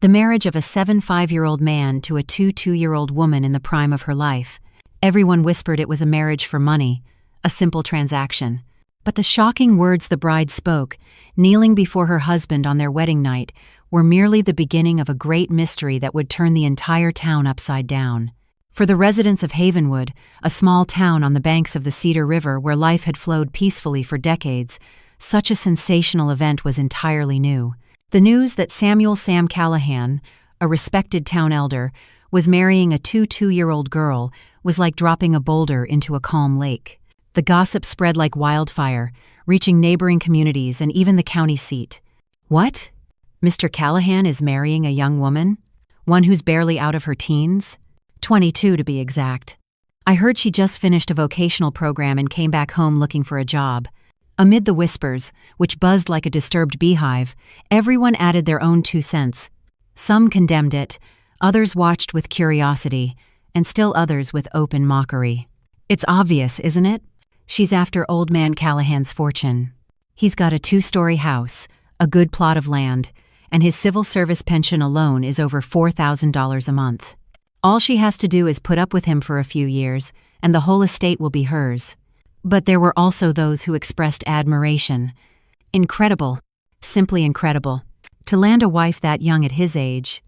The marriage of a 75-year-old man to a 22-year-old woman in the prime of her life. Everyone whispered it was a marriage for money, a simple transaction. But the shocking words the bride spoke, kneeling before her husband on their wedding night, were merely the beginning of a great mystery that would turn the entire town upside down. For the residents of Havenwood, a small town on the banks of the Cedar River where life had flowed peacefully for decades, such a sensational event was entirely new. The news that Samuel Sam Callahan, a respected town elder, was marrying a 22-year-old girl was like dropping a boulder into a calm lake. The gossip spread like wildfire, reaching neighboring communities and even the county seat. What? Mr. Callahan is marrying a young woman? One who's barely out of her teens? 22 to be exact. I heard she just finished a vocational program and came back home looking for a job. Amid the whispers, which buzzed like a disturbed beehive, everyone added their own 2 cents. Some condemned it, others watched with curiosity, and still others with open mockery. It's obvious, isn't it? She's after old man Callahan's fortune. He's got a 2-story house, a good plot of land, and his civil service pension alone is over $4,000 a month. All she has to do is put up with him for a few years, and the whole estate will be hers. But there were also those who expressed admiration. Incredible. Simply incredible. To land a wife that young at his age.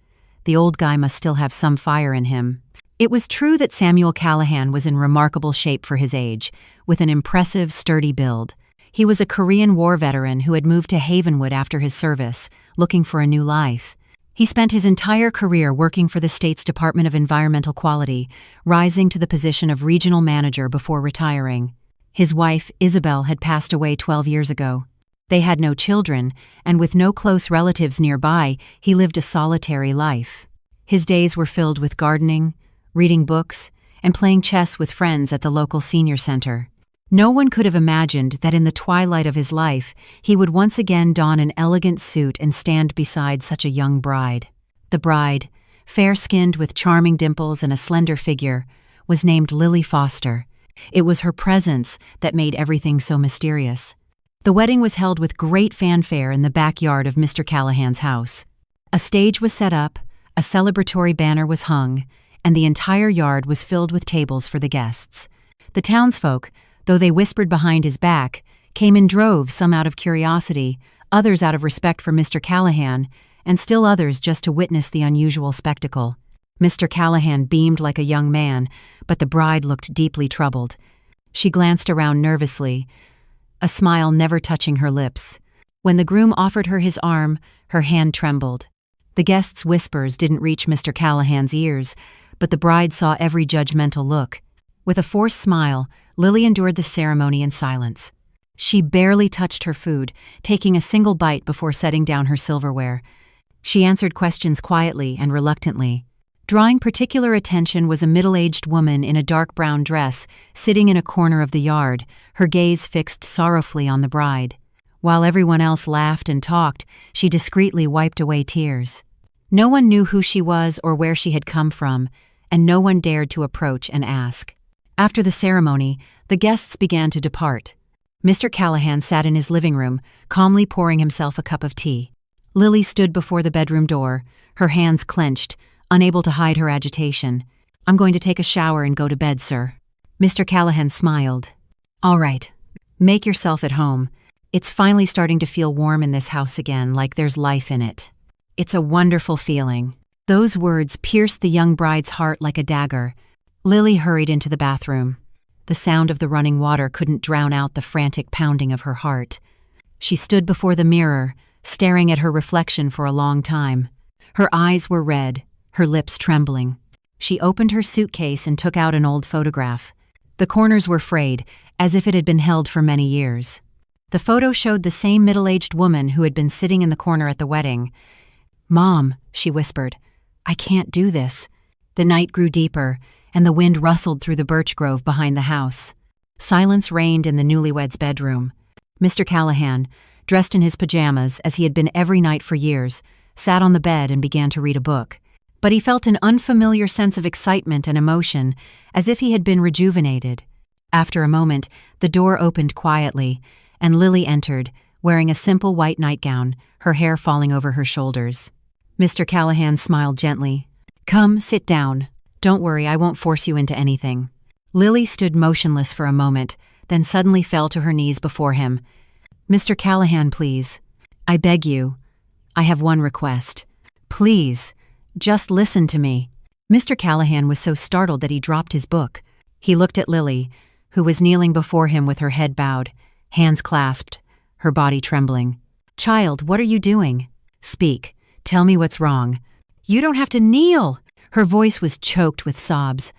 The old guy must still have some fire in him. It was true that Samuel Callahan was in remarkable shape for his age, with an impressive, sturdy build. He was a Korean War veteran who had moved to Havenwood after his service, looking for a new life. He spent his entire career working for the state's Department of Environmental Quality, rising to the position of regional manager before retiring. His wife, Isabel, had passed away 12 years ago. They had no children, and with no close relatives nearby, he lived a solitary life. His days were filled with gardening, reading books, and playing chess with friends at the local senior center. No one could have imagined that in the twilight of his life, he would once again don an elegant suit and stand beside such a young bride. The bride, fair-skinned with charming dimples and a slender figure, was named Lily Foster. It was her presence that made everything so mysterious. The wedding was held with great fanfare in the backyard of Mr. Callahan's house. A stage was set up, a celebratory banner was hung, and the entire yard was filled with tables for the guests. The townsfolk, though they whispered behind his back, came in droves, some out of curiosity, others out of respect for Mr. Callahan, and still others just to witness the unusual spectacle. Mr. Callahan beamed like a young man, but the bride looked deeply troubled. She glanced around nervously, a smile never touching her lips. When the groom offered her his arm, her hand trembled. The guests' whispers didn't reach Mr. Callahan's ears, but the bride saw every judgmental look. With a forced smile, Lily endured the ceremony in silence. She barely touched her food, taking a single bite before setting down her silverware. She answered questions quietly and reluctantly. Drawing particular attention was a middle-aged woman in a dark brown dress, sitting in a corner of the yard, her gaze fixed sorrowfully on the bride. While everyone else laughed and talked, she discreetly wiped away tears. No one knew who she was or where she had come from, and no one dared to approach and ask. After the ceremony, the guests began to depart. Mr. Callahan sat in his living room, calmly pouring himself a cup of tea. Lily stood before the bedroom door, her hands clenched, unable to hide her agitation. "I'm going to take a shower and go to bed, sir." Mr. Callahan smiled. "All right. Make yourself at home. It's finally starting to feel warm in this house again, like there's life in it. It's a wonderful feeling." Those words pierced the young bride's heart like a dagger. Lily hurried into the bathroom. The sound of the running water couldn't drown out the frantic pounding of her heart. She stood before the mirror, staring at her reflection for a long time. Her eyes were red, her lips trembling. She opened her suitcase and took out an old photograph. The corners were frayed, as if it had been held for many years. The photo showed the same middle-aged woman who had been sitting in the corner at the wedding. "Mom," she whispered, "I can't do this." The night grew deeper, and the wind rustled through the birch grove behind the house. Silence reigned in the newlyweds' bedroom. Mr. Callahan, dressed in his pajamas as he had been every night for years, sat on the bed and began to read a book. But he felt an unfamiliar sense of excitement and emotion, as if he had been rejuvenated. After a moment, the door opened quietly, and Lily entered, wearing a simple white nightgown, her hair falling over her shoulders. Mr. Callahan smiled gently. Come, sit down. Don't worry, I won't force you into anything. Lily stood motionless for a moment, then suddenly fell to her knees before him. Mr. Callahan, please. I beg you. I have one request. Please, just listen to me. Mr. Callahan was so startled that he dropped his book. He looked at Lily, who was kneeling before him with her head bowed, hands clasped, her body trembling. Child, what are you doing? Speak. Tell me what's wrong. You don't have to kneel. Her voice was choked with sobs.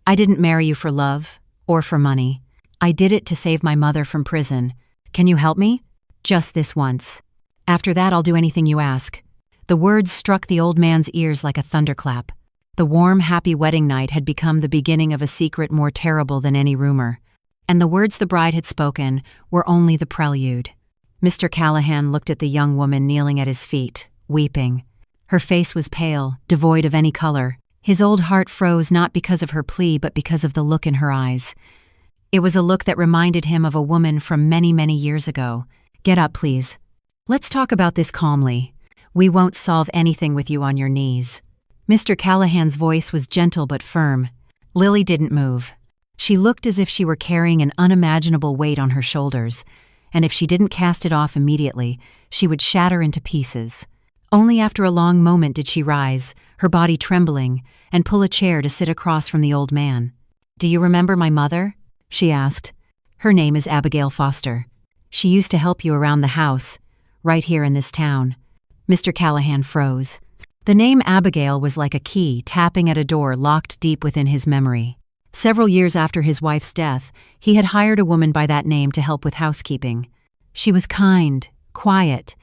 I didn't marry you for love or for money. I did it to save my mother from prison. Can you help me? Just this once. After that, I'll do anything you ask. The words struck the old man's ears like a thunderclap. The warm, happy wedding night had become the beginning of a secret more terrible than any rumor. And the words the bride had spoken were only the prelude. Mr. Callahan looked at the young woman kneeling at his feet, weeping. Her face was pale, devoid of any color. His old heart froze not because of her plea but because of the look in her eyes. It was a look that reminded him of a woman from many, many years ago. Get up, please. Let's talk about this calmly. We won't solve anything with you on your knees. Mr. Callahan's voice was gentle but firm. Lily didn't move. She looked as if she were carrying an unimaginable weight on her shoulders, and if she didn't cast it off immediately, she would shatter into pieces. Only after a long moment did she rise, her body trembling, and pull a chair to sit across from the old man. Do you remember my mother? She asked. Her name is Abigail Foster. She used to help you around the house, right here in this town. Mr. Callahan froze. The name Abigail was like a key tapping at a door locked deep within his memory. Several years after his wife's death, he had hired a woman by that name to help with housekeeping. She was kind, quiet,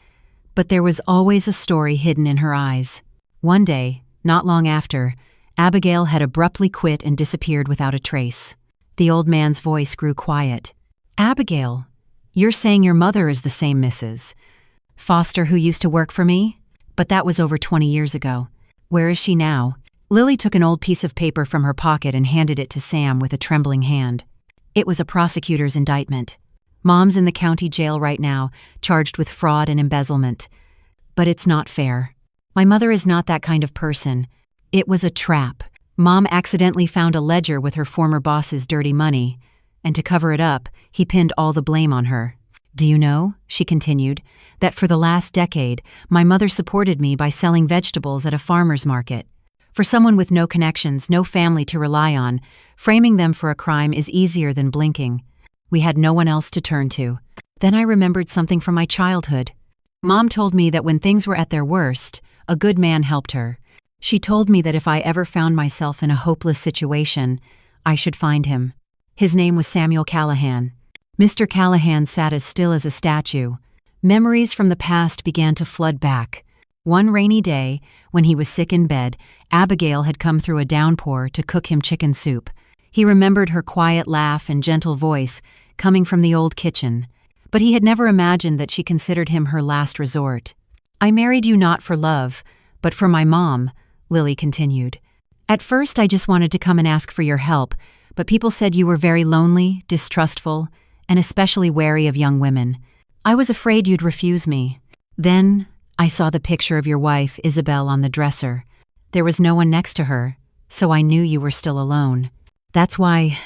but there was always a story hidden in her eyes. One day, not long after, Abigail had abruptly quit and disappeared without a trace. The old man's voice grew quiet. Abigail, you're saying your mother is the same Mrs. Foster who used to work for me? But that was over 20 years ago. Where is she now? Lily took an old piece of paper from her pocket and handed it to Sam with a trembling hand. It was a prosecutor's indictment. Mom's in the county jail right now, charged with fraud and embezzlement. But it's not fair. My mother is not that kind of person. It was a trap. Mom accidentally found a ledger with her former boss's dirty money, and to cover it up, he pinned all the blame on her. Do you know, she continued, that for the last decade, my mother supported me by selling vegetables at a farmer's market. For someone with no connections, no family to rely on, framing them for a crime is easier than blinking. We had no one else to turn to. Then I remembered something from my childhood. Mom told me that when things were at their worst, a good man helped her. She told me that if I ever found myself in a hopeless situation, I should find him. His name was Samuel Callahan. Mr. Callahan sat as still as a statue. Memories from the past began to flood back. One rainy day, when he was sick in bed, Abigail had come through a downpour to cook him chicken soup. He remembered her quiet laugh and gentle voice coming from the old kitchen, but he had never imagined that she considered him her last resort. I married you not for love, but for my mom, Lily continued. At first, I just wanted to come and ask for your help, but people said you were very lonely, distrustful, and especially wary of young women. I was afraid you'd refuse me. Then I saw the picture of your wife, Isabel, on the dresser. There was no one next to her, so I knew you were still alone. That's why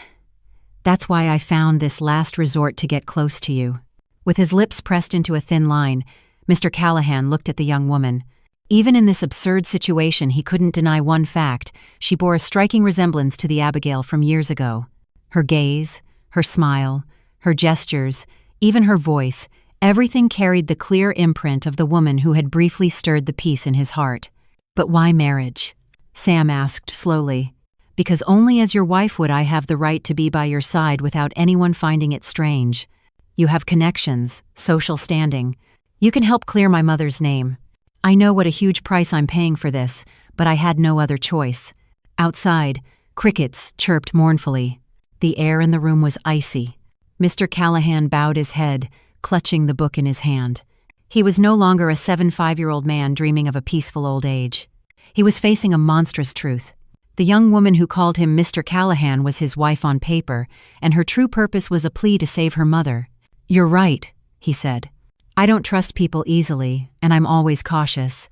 I found this last resort to get close to you. With his lips pressed into a thin line, Mr. Callahan looked at the young woman. Even in this absurd situation, he couldn't deny one fact. She bore a striking resemblance to the Abigail from years ago. Her gaze, her smile, her gestures, even her voice, everything carried the clear imprint of the woman who had briefly stirred the peace in his heart. But why marriage? Sam asked slowly. Because only as your wife would I have the right to be by your side without anyone finding it strange. You have connections, social standing. You can help clear my mother's name. I know what a huge price I'm paying for this, but I had no other choice. Outside, crickets chirped mournfully. The air in the room was icy. Mr. Callahan bowed his head, clutching the book in his hand. He was no longer a 75-year-old man dreaming of a peaceful old age. He was facing a monstrous truth. The young woman who called him Mr. Callahan was his wife on paper, and her true purpose was a plea to save her mother. You're right, he said. I don't trust people easily, and I'm always cautious.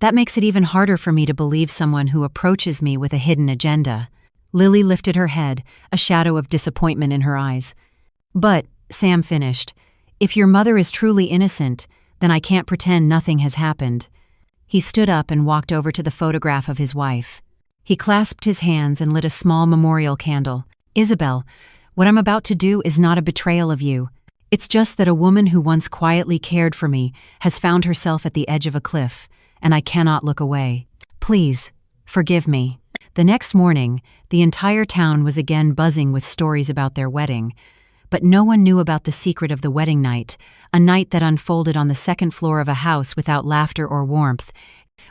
That makes it even harder for me to believe someone who approaches me with a hidden agenda." Lily lifted her head, a shadow of disappointment in her eyes. "But," Sam finished, "if your mother is truly innocent, then I can't pretend nothing has happened." He stood up and walked over to the photograph of his wife. He clasped his hands and lit a small memorial candle. "Isabel, what I'm about to do is not a betrayal of you. It's just that a woman who once quietly cared for me has found herself at the edge of a cliff, and I cannot look away. Please, forgive me." The next morning, the entire town was again buzzing with stories about their wedding, but no one knew about the secret of the wedding night, a night that unfolded on the second floor of a house without laughter or warmth,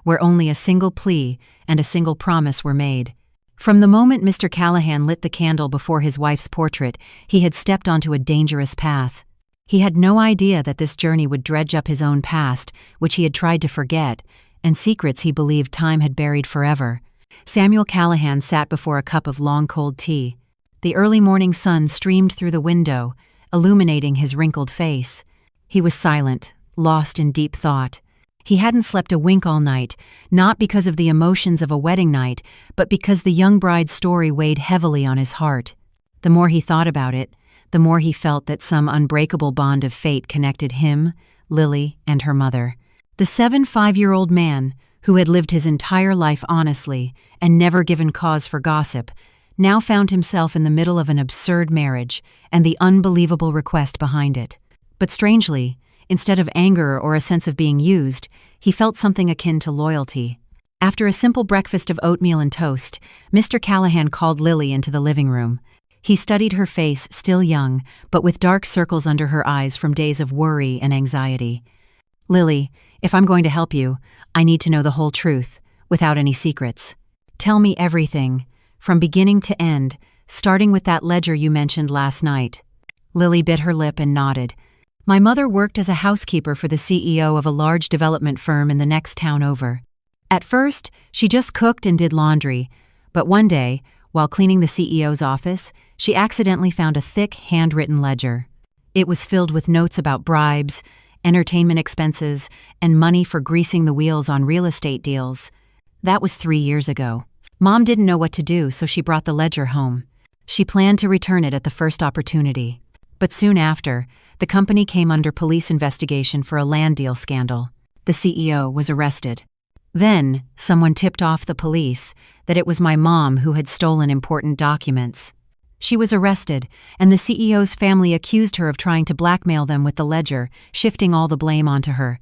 where only a single plea and a single promise were made. From the moment Mr. Callahan lit the candle before his wife's portrait, he had stepped onto a dangerous path. He had no idea that this journey would dredge up his own past, which he had tried to forget, and secrets he believed time had buried forever. Samuel Callahan sat before a cup of long cold tea. The early morning sun streamed through the window, illuminating his wrinkled face. He was silent, lost in deep thought. He hadn't slept a wink all night, not because of the emotions of a wedding night, but because the young bride's story weighed heavily on his heart. The more he thought about it, the more he felt that some unbreakable bond of fate connected him, Lily, and her mother. The 75-year-old man, who had lived his entire life honestly and never given cause for gossip, now found himself in the middle of an absurd marriage and the unbelievable request behind it. But strangely, instead of anger or a sense of being used, he felt something akin to loyalty. After a simple breakfast of oatmeal and toast, Mr. Callahan called Lily into the living room. He studied her face, still young, but with dark circles under her eyes from days of worry and anxiety. "Lily, if I'm going to help you, I need to know the whole truth, without any secrets. Tell me everything, from beginning to end, starting with that ledger you mentioned last night." Lily bit her lip and nodded. "My mother worked as a housekeeper for the CEO of a large development firm in the next town over. At first, she just cooked and did laundry, but one day, while cleaning the CEO's office, she accidentally found a thick, handwritten ledger. It was filled with notes about bribes, entertainment expenses, and money for greasing the wheels on real estate deals. That was 3 years ago. Mom didn't know what to do, so she brought the ledger home. She planned to return it at the first opportunity. But soon after, the company came under police investigation for a land deal scandal. The CEO was arrested. Then, someone tipped off the police that it was my mom who had stolen important documents. She was arrested, and the CEO's family accused her of trying to blackmail them with the ledger, shifting all the blame onto her.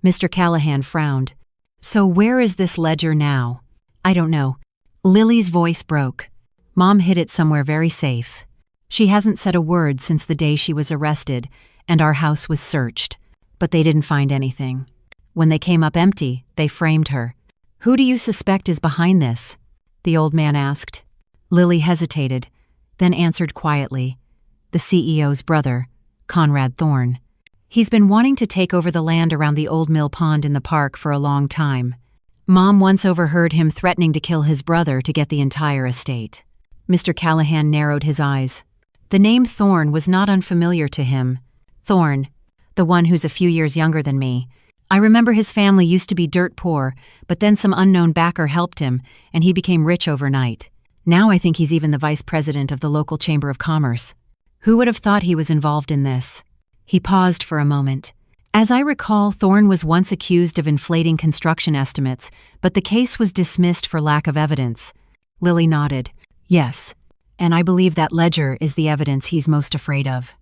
Mr. Callahan frowned. "So where is this ledger now?" "I don't know." Lily's voice broke. "Mom hid it somewhere very safe. She hasn't said a word since the day she was arrested, and our house was searched. But they didn't find anything. When they came up empty, they framed her." "Who do you suspect is behind this?" the old man asked. Lily hesitated, then answered quietly, "The CEO's brother, Conrad Thorne. He's been wanting to take over the land around the old mill pond in the park for a long time. Mom once overheard him threatening to kill his brother to get the entire estate." Mr. Callahan narrowed his eyes. The name Thorne was not unfamiliar to him. "Thorne, the one who's a few years younger than me. I remember his family used to be dirt poor, but then some unknown backer helped him, and he became rich overnight. Now I think he's even the vice president of the local chamber of commerce. Who would have thought he was involved in this?" He paused for a moment. "As I recall, Thorne was once accused of inflating construction estimates, but the case was dismissed for lack of evidence." Lily nodded. "Yes, and I believe that ledger is the evidence he's most afraid of."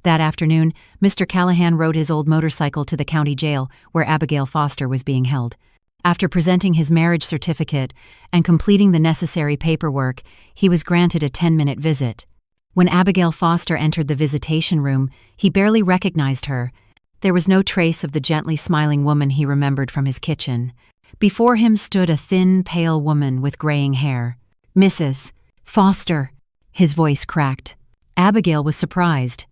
That afternoon, Mr. Callahan rode his old motorcycle to the county jail where Abigail Foster was being held. After presenting his marriage certificate and completing the necessary paperwork, he was granted a 10-minute visit. When Abigail Foster entered the visitation room, he barely recognized her. There was no trace of the gently smiling woman he remembered from his kitchen. Before him stood a thin, pale woman with graying hair. "Mrs. Foster," his voice cracked. Abigail was surprised.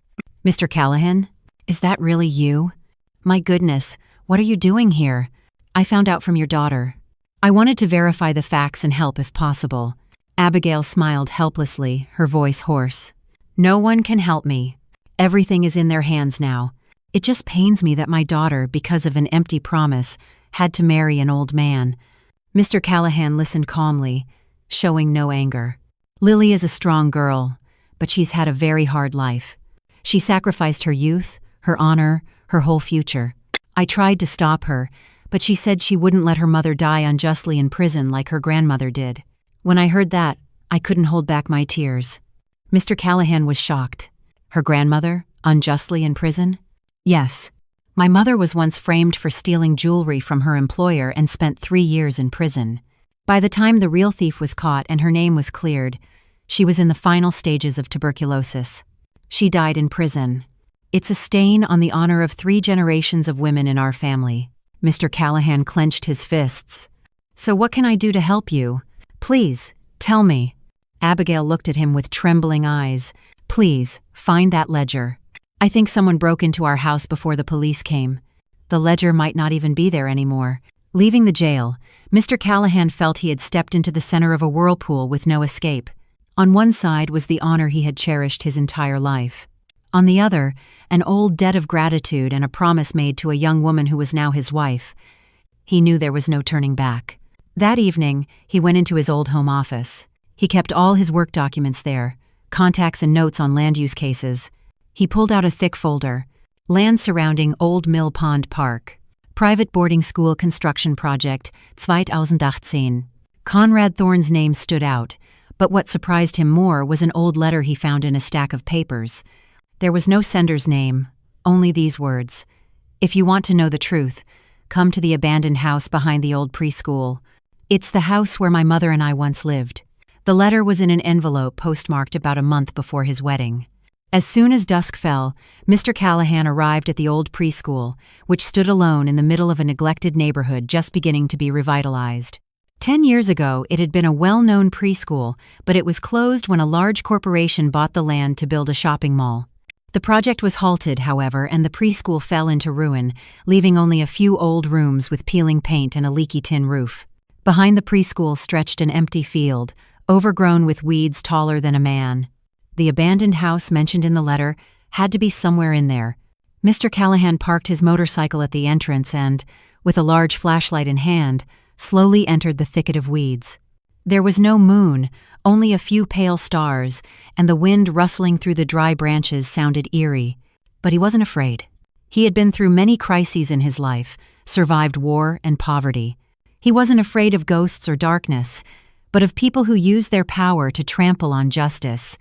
"Mr. Callahan, is that really you? My goodness, what are you doing here? I found out from your daughter. I wanted to verify the facts and help if possible." Abigail smiled helplessly, her voice hoarse. "No one can help me. Everything is in their hands now. It just pains me that my daughter, because of an empty promise, had to marry an old man. Mr. Callahan listened calmly, showing no anger. Lily is a strong girl, but she's had a very hard life. She sacrificed her youth, her honor, her whole future. I tried to stop her, but she said she wouldn't let her mother die unjustly in prison like her grandmother did. When I heard that, I couldn't hold back my tears. Mr. Callahan was shocked. Her grandmother, unjustly in prison? Yes. My mother was once framed for stealing jewelry from her employer and spent 3 years in prison. By the time the real thief was caught and her name was cleared, she was in the final stages of tuberculosis. She died in prison. It's a stain on the honor of 3 generations of women in our family. Mr. Callahan clenched his fists. So what can I do to help you? Please, tell me. Abigail looked at him with trembling eyes. Please, find that ledger. I think someone broke into our house before the police came. The ledger might not even be there anymore. Leaving the jail, Mr. Callahan felt he had stepped into the center of a whirlpool with no escape. On one side was the honor he had cherished his entire life. On the other, an old debt of gratitude and a promise made to a young woman who was now his wife. He knew there was no turning back. That evening, he went into his old home office. He kept all his work documents there, contacts and notes on land use cases. He pulled out a thick folder. Land surrounding Old Mill Pond Park. Private boarding school construction project, 2018. Conrad Thorne's name stood out, but what surprised him more was an old letter he found in a stack of papers. There was no sender's name, only these words. If you want to know the truth, come to the abandoned house behind the old preschool. It's the house where my mother and I once lived. The letter was in an envelope postmarked about a month before his wedding. As soon as dusk fell, Mr. Callahan arrived at the old preschool, which stood alone in the middle of a neglected neighborhood just beginning to be revitalized. 10 years ago, it had been a well-known preschool, but it was closed when a large corporation bought the land to build a shopping mall. The project was halted, however, and the preschool fell into ruin, leaving only a few old rooms with peeling paint and a leaky tin roof. Behind the preschool stretched an empty field, overgrown with weeds taller than a man. The abandoned house mentioned in the letter had to be somewhere in there. Mr. Callahan parked his motorcycle at the entrance and, with a large flashlight in hand, slowly entered the thicket of weeds. There was no moon, only a few pale stars, and the wind rustling through the dry branches sounded eerie. But he wasn't afraid. He had been through many crises in his life, survived war and poverty. He wasn't afraid of ghosts or darkness, but of people who used their power to trample on justice.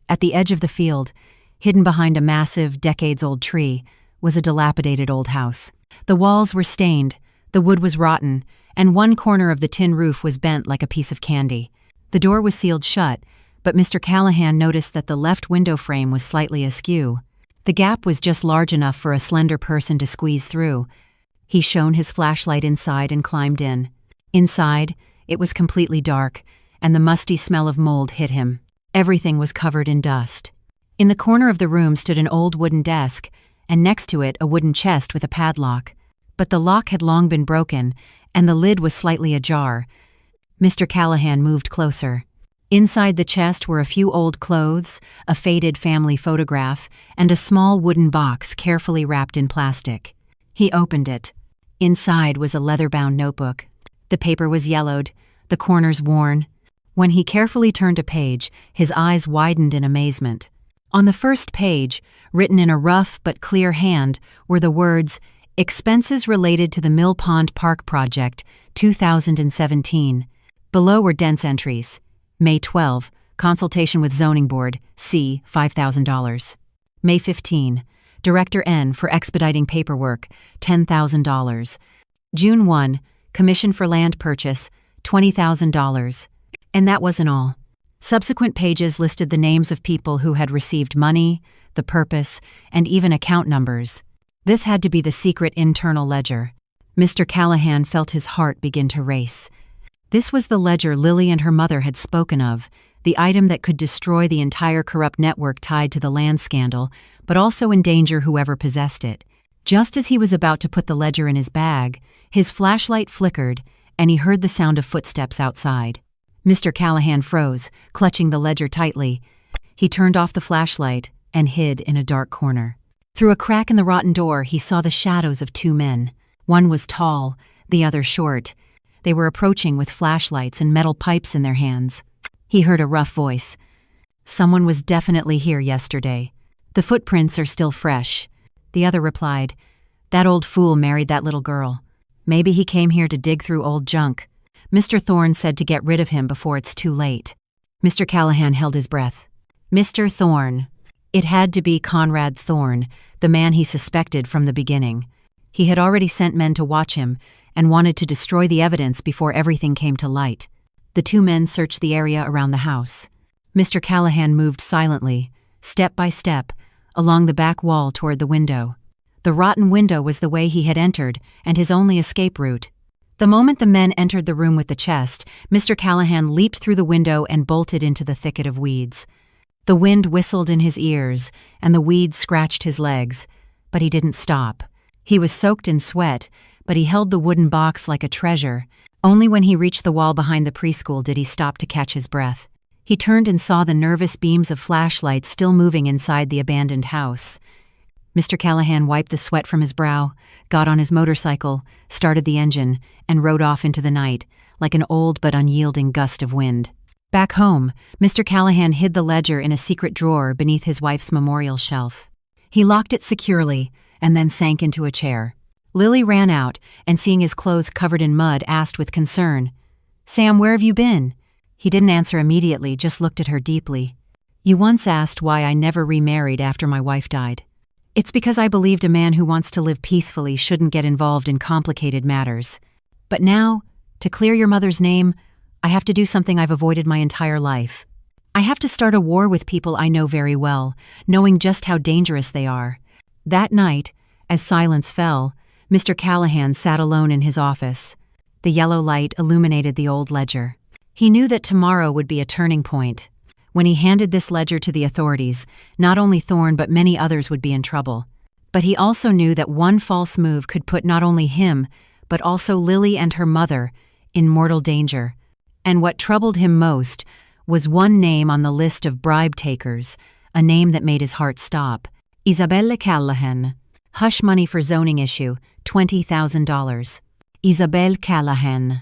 At the edge of the field, hidden behind a massive, decades-old tree, was a dilapidated old house. The walls were stained, the wood was rotten, and one corner of the tin roof was bent like a piece of candy. The door was sealed shut, but Mr. Callahan noticed that the left window frame was slightly askew. The gap was just large enough for a slender person to squeeze through. He shone his flashlight inside and climbed in. Inside, it was completely dark, and the musty smell of mold hit him. Everything was covered in dust. In the corner of the room stood an old wooden desk, and next to it a wooden chest with a padlock. But the lock had long been broken, and the lid was slightly ajar. Mr. Callahan moved closer. Inside the chest were a few old clothes, a faded family photograph, and a small wooden box carefully wrapped in plastic. He opened it. Inside was a leather-bound notebook. The paper was yellowed, the corners worn. When he carefully turned a page, his eyes widened in amazement. On the first page, written in a rough but clear hand, were the words, "Expenses related to the Mill Pond Park Project, 2017. Below were dense entries. May 12, consultation with Zoning Board, C, $5,000. May 15, Director N for expediting paperwork, $10,000. June 1, Commission for Land Purchase, $20,000. And that wasn't all. Subsequent pages listed the names of people who had received money, the purpose, and even account numbers. This had to be the secret internal ledger. Mr. Callahan felt his heart begin to race. This was the ledger Lily and her mother had spoken of, the item that could destroy the entire corrupt network tied to the land scandal, but also endanger whoever possessed it. Just as he was about to put the ledger in his bag, his flashlight flickered, and he heard the sound of footsteps outside. Mr. Callahan froze, clutching the ledger tightly. He turned off the flashlight and hid in a dark corner. Through a crack in the rotten door, he saw the shadows of 2 men. One was tall, the other short. They were approaching with flashlights and metal pipes in their hands. He heard a rough voice. "Someone was definitely here yesterday. The footprints are still fresh." The other replied, "That old fool married that little girl. Maybe he came here to dig through old junk. Mr. Thorne said to get rid of him before it's too late." Mr. Callahan held his breath. Mr. Thorne. It had to be Conrad Thorne, the man he suspected from the beginning. He had already sent men to watch him and wanted to destroy the evidence before everything came to light. The two men searched the area around the house. Mr. Callahan moved silently, step by step, along the back wall toward the window. The rotten window was the way he had entered and his only escape route. The moment the men entered the room with the chest, Mr. Callahan leaped through the window and bolted into the thicket of weeds. The wind whistled in his ears, and the weeds scratched his legs, but he didn't stop. He was soaked in sweat, but he held the wooden box like a treasure. Only when he reached the wall behind the preschool did he stop to catch his breath. He turned and saw the nervous beams of flashlights still moving inside the abandoned house. Mr. Callahan wiped the sweat from his brow, got on his motorcycle, started the engine, and rode off into the night, like an old but unyielding gust of wind. Back home, Mr. Callahan hid the ledger in a secret drawer beneath his wife's memorial shelf. He locked it securely and then sank into a chair. Lily ran out and, seeing his clothes covered in mud, asked with concern, "Sam, where have you been?" He didn't answer immediately, just looked at her deeply. "You once asked why I never remarried after my wife died. It's because I believed a man who wants to live peacefully shouldn't get involved in complicated matters. But now, to clear your mother's name, I have to do something I've avoided my entire life. I have to start a war with people I know very well, knowing just how dangerous they are." That night, as silence fell, Mr. Callahan sat alone in his office. The yellow light illuminated the old ledger. He knew that tomorrow would be a turning point. When he handed this ledger to the authorities, not only Thorne but many others would be in trouble. But he also knew that one false move could put not only him, but also Lily and her mother in mortal danger. And what troubled him most was one name on the list of bribe takers, a name that made his heart stop. Isabelle Callahan. Hush money for zoning issue, $20,000. Isabelle Callahan.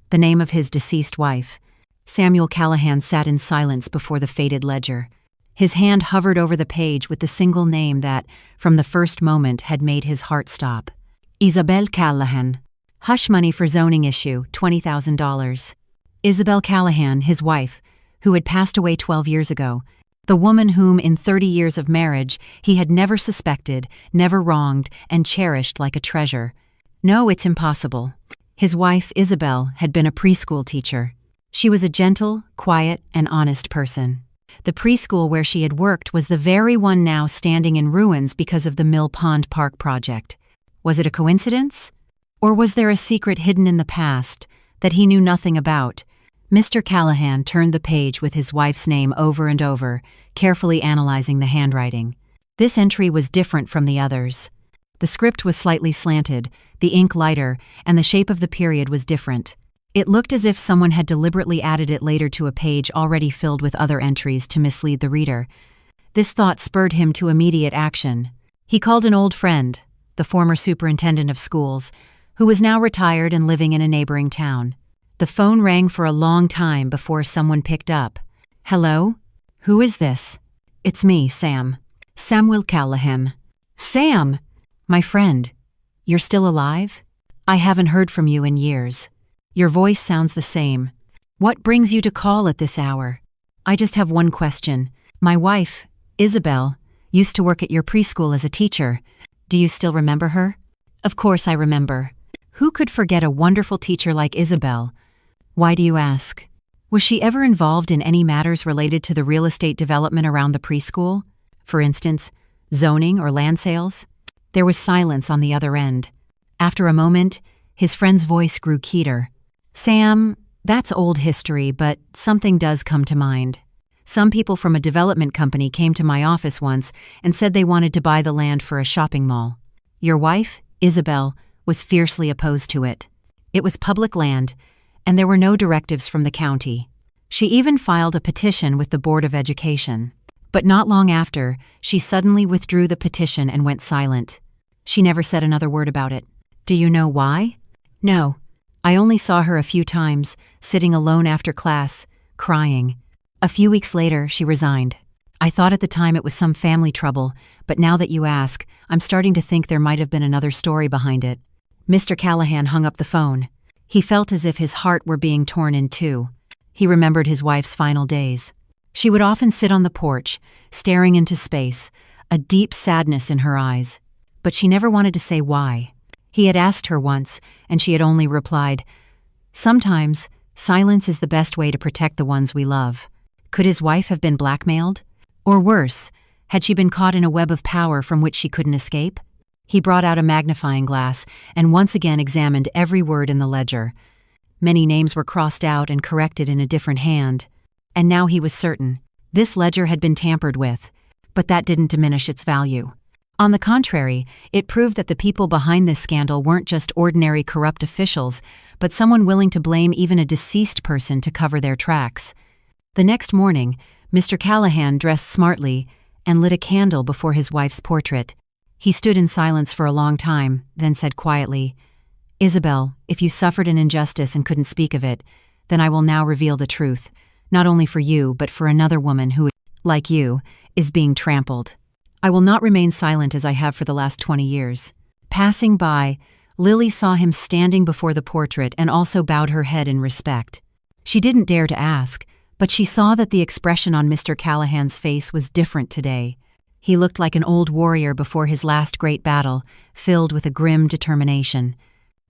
The name of his deceased wife. Samuel Callahan sat in silence before the faded ledger. His hand hovered over the page with the single name that, from the first moment, had made his heart stop. Isabelle Callahan. Hush money for zoning issue, $20,000. Isabelle Callahan, his wife, who had passed away 12 years ago, the woman whom, in 30 years of marriage, he had never suspected, never wronged, and cherished like a treasure. No, it's impossible. His wife, Isabelle, had been a preschool teacher. She was a gentle, quiet, and honest person. The preschool where she had worked was the very one now standing in ruins because of the Mill Pond Park project. Was it a coincidence? Or was there a secret hidden in the past that he knew nothing about? Mr. Callahan turned the page with his wife's name over and over, carefully analyzing the handwriting. This entry was different from the others. The script was slightly slanted, the ink lighter, and the shape of the period was different. It looked as if someone had deliberately added it later to a page already filled with other entries to mislead the reader. This thought spurred him to immediate action. He called an old friend, the former superintendent of schools, who was now retired and living in a neighboring town. The phone rang for a long time before someone picked up. "Hello? Who is this?" "It's me, Sam. Samuel Callahan." "Sam! My friend. You're still alive? I haven't heard from you in years. Your voice sounds the same. What brings you to call at this hour?" "I just have one question. My wife, Isabelle, used to work at your preschool as a teacher. Do you still remember her?" "Of course I remember. Who could forget a wonderful teacher like Isabelle? Why do you ask? Was she ever involved in any matters related to the real estate development around the preschool? For instance, zoning or land sales?" There was silence on the other end. After a moment, his friend's voice grew keener. "Sam, that's old history, but something does come to mind. Some people from a development company came to my office once and said they wanted to buy the land for a shopping mall. Your wife, Isabelle, was fiercely opposed to it. It was public land, and there were no directives from the county. She even filed a petition with the Board of Education. But not long after, she suddenly withdrew the petition and went silent. She never said another word about it. Do you know why?" No. I only saw her a few times, sitting alone after class, crying. A few weeks later, she resigned. I thought at the time it was some family trouble, but now that you ask, I'm starting to think there might have been another story behind it. Mr. Callahan hung up the phone. He felt as if his heart were being torn in two. He remembered his wife's final days. She would often sit on the porch, staring into space, a deep sadness in her eyes. But she never wanted to say why. He had asked her once, and she had only replied, "Sometimes, silence is the best way to protect the ones we love." Could his wife have been blackmailed? Or worse, had she been caught in a web of power from which she couldn't escape? He brought out a magnifying glass and once again examined every word in the ledger. Many names were crossed out and corrected in a different hand. And now he was certain. This ledger had been tampered with, but that didn't diminish its value. On the contrary, it proved that the people behind this scandal weren't just ordinary corrupt officials, but someone willing to blame even a deceased person to cover their tracks. The next morning, Mr. Callahan dressed smartly and lit a candle before his wife's portrait. He stood in silence for a long time, then said quietly, "Isabel, if you suffered an injustice and couldn't speak of it, then I will now reveal the truth, not only for you, but for another woman who, like you, is being trampled. I will not remain silent as I have for the last 20 years. Passing by, Lily saw him standing before the portrait and also bowed her head in respect. She didn't dare to ask, but she saw that the expression on Mr. Callahan's face was different today. He looked like an old warrior before his last great battle, filled with a grim determination.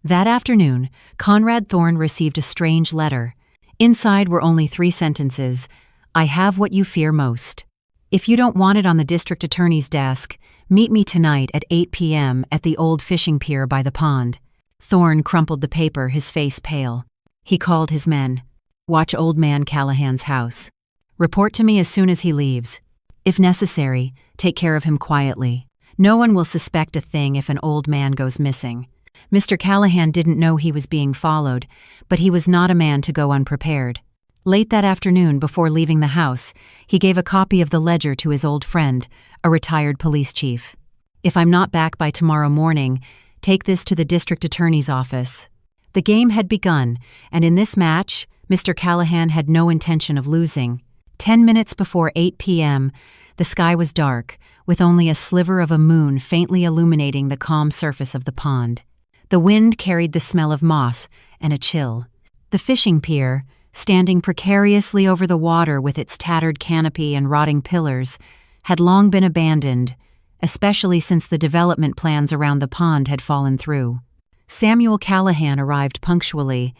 That afternoon, Conrad Thorne received a strange letter. Inside were only 3 sentences. "I have what you fear most. If you don't want it on the district attorney's desk, meet me tonight at 8 p.m. at the old fishing pier by the pond." Thorne crumpled the paper, his face pale. He called his men. "Watch old man Callahan's house. Report to me as soon as he leaves. If necessary, take care of him quietly. No one will suspect a thing if an old man goes missing." Mr. Callahan didn't know he was being followed, but he was not a man to go unprepared. Late that afternoon, before leaving the house, he gave a copy of the ledger to his old friend, a retired police chief. "If I'm not back by tomorrow morning, take this to the district attorney's office." The game had begun, and in this match, Mr. Callahan had no intention of losing. 10 minutes before 8 p.m., the sky was dark, with only a sliver of a moon faintly illuminating the calm surface of the pond. The wind carried the smell of moss and a chill. The fishing pier, standing precariously over the water with its tattered canopy and rotting pillars, had long been abandoned, especially since the development plans around the pond had fallen through. Samuel Callahan arrived punctually.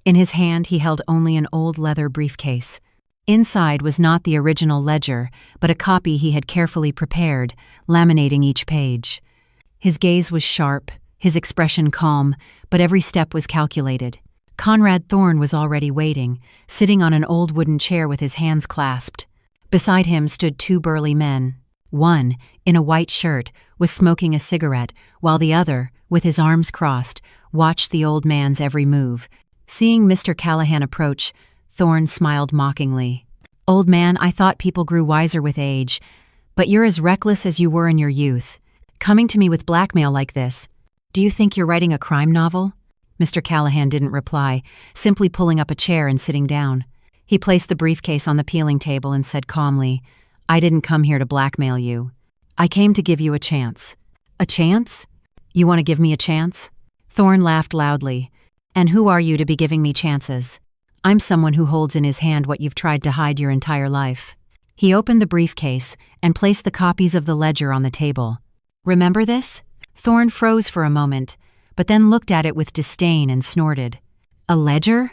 In his hand he held only an old leather briefcase. Inside was not the original ledger, but a copy he had carefully prepared, laminating each page. His gaze was sharp, his expression calm, but every step was calculated. Conrad Thorne was already waiting, sitting on an old wooden chair with his hands clasped. Beside him stood 2 burly men. One, in a white shirt, was smoking a cigarette, while the other, with his arms crossed, watched the old man's every move. Seeing Mr. Callahan approach, Thorne smiled mockingly. "Old man, I thought people grew wiser with age, but you're as reckless as you were in your youth. Coming to me with blackmail like this. Do you think you're writing a crime novel?" Mr. Callahan didn't reply, simply pulling up a chair and sitting down. He placed the briefcase on the peeling table and said calmly, "I didn't come here to blackmail you. I came to give you a chance." "A chance? You want to give me a chance?" Thorne laughed loudly. "And who are you to be giving me chances? I'm someone who holds in his hand what you've tried to hide your entire life." He opened the briefcase and placed the copies of the ledger on the table. "Remember this?" Thorne froze for a moment, but then looked at it with disdain and snorted. "A ledger?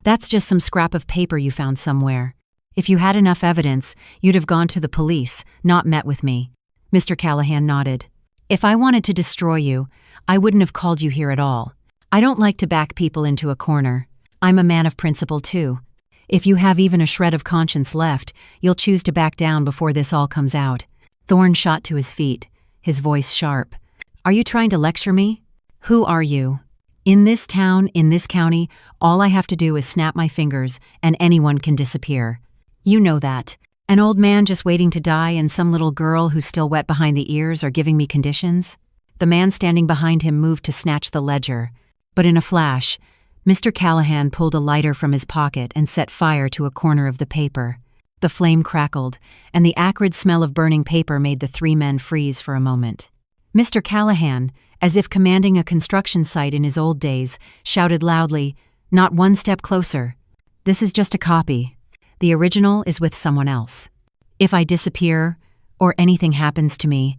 That's just some scrap of paper you found somewhere. If you had enough evidence, you'd have gone to the police, not met with me." Mr. Callahan nodded. "If I wanted to destroy you, I wouldn't have called you here at all. I don't like to back people into a corner. I'm a man of principle, too. If you have even a shred of conscience left, you'll choose to back down before this all comes out." Thorne shot to his feet, his voice sharp. "Are you trying to lecture me? Who are you? In this town, in this county, all I have to do is snap my fingers and anyone can disappear. You know that. An old man just waiting to die and some little girl who's still wet behind the ears are giving me conditions?" The man standing behind him moved to snatch the ledger. But in a flash, Mr. Callahan pulled a lighter from his pocket and set fire to a corner of the paper. The flame crackled, and the acrid smell of burning paper made the three men freeze for a moment. Mr. Callahan, as if commanding a construction site in his old days, shouted loudly, "Not one step closer. This is just a copy. The original is with someone else. If I disappear, or anything happens to me,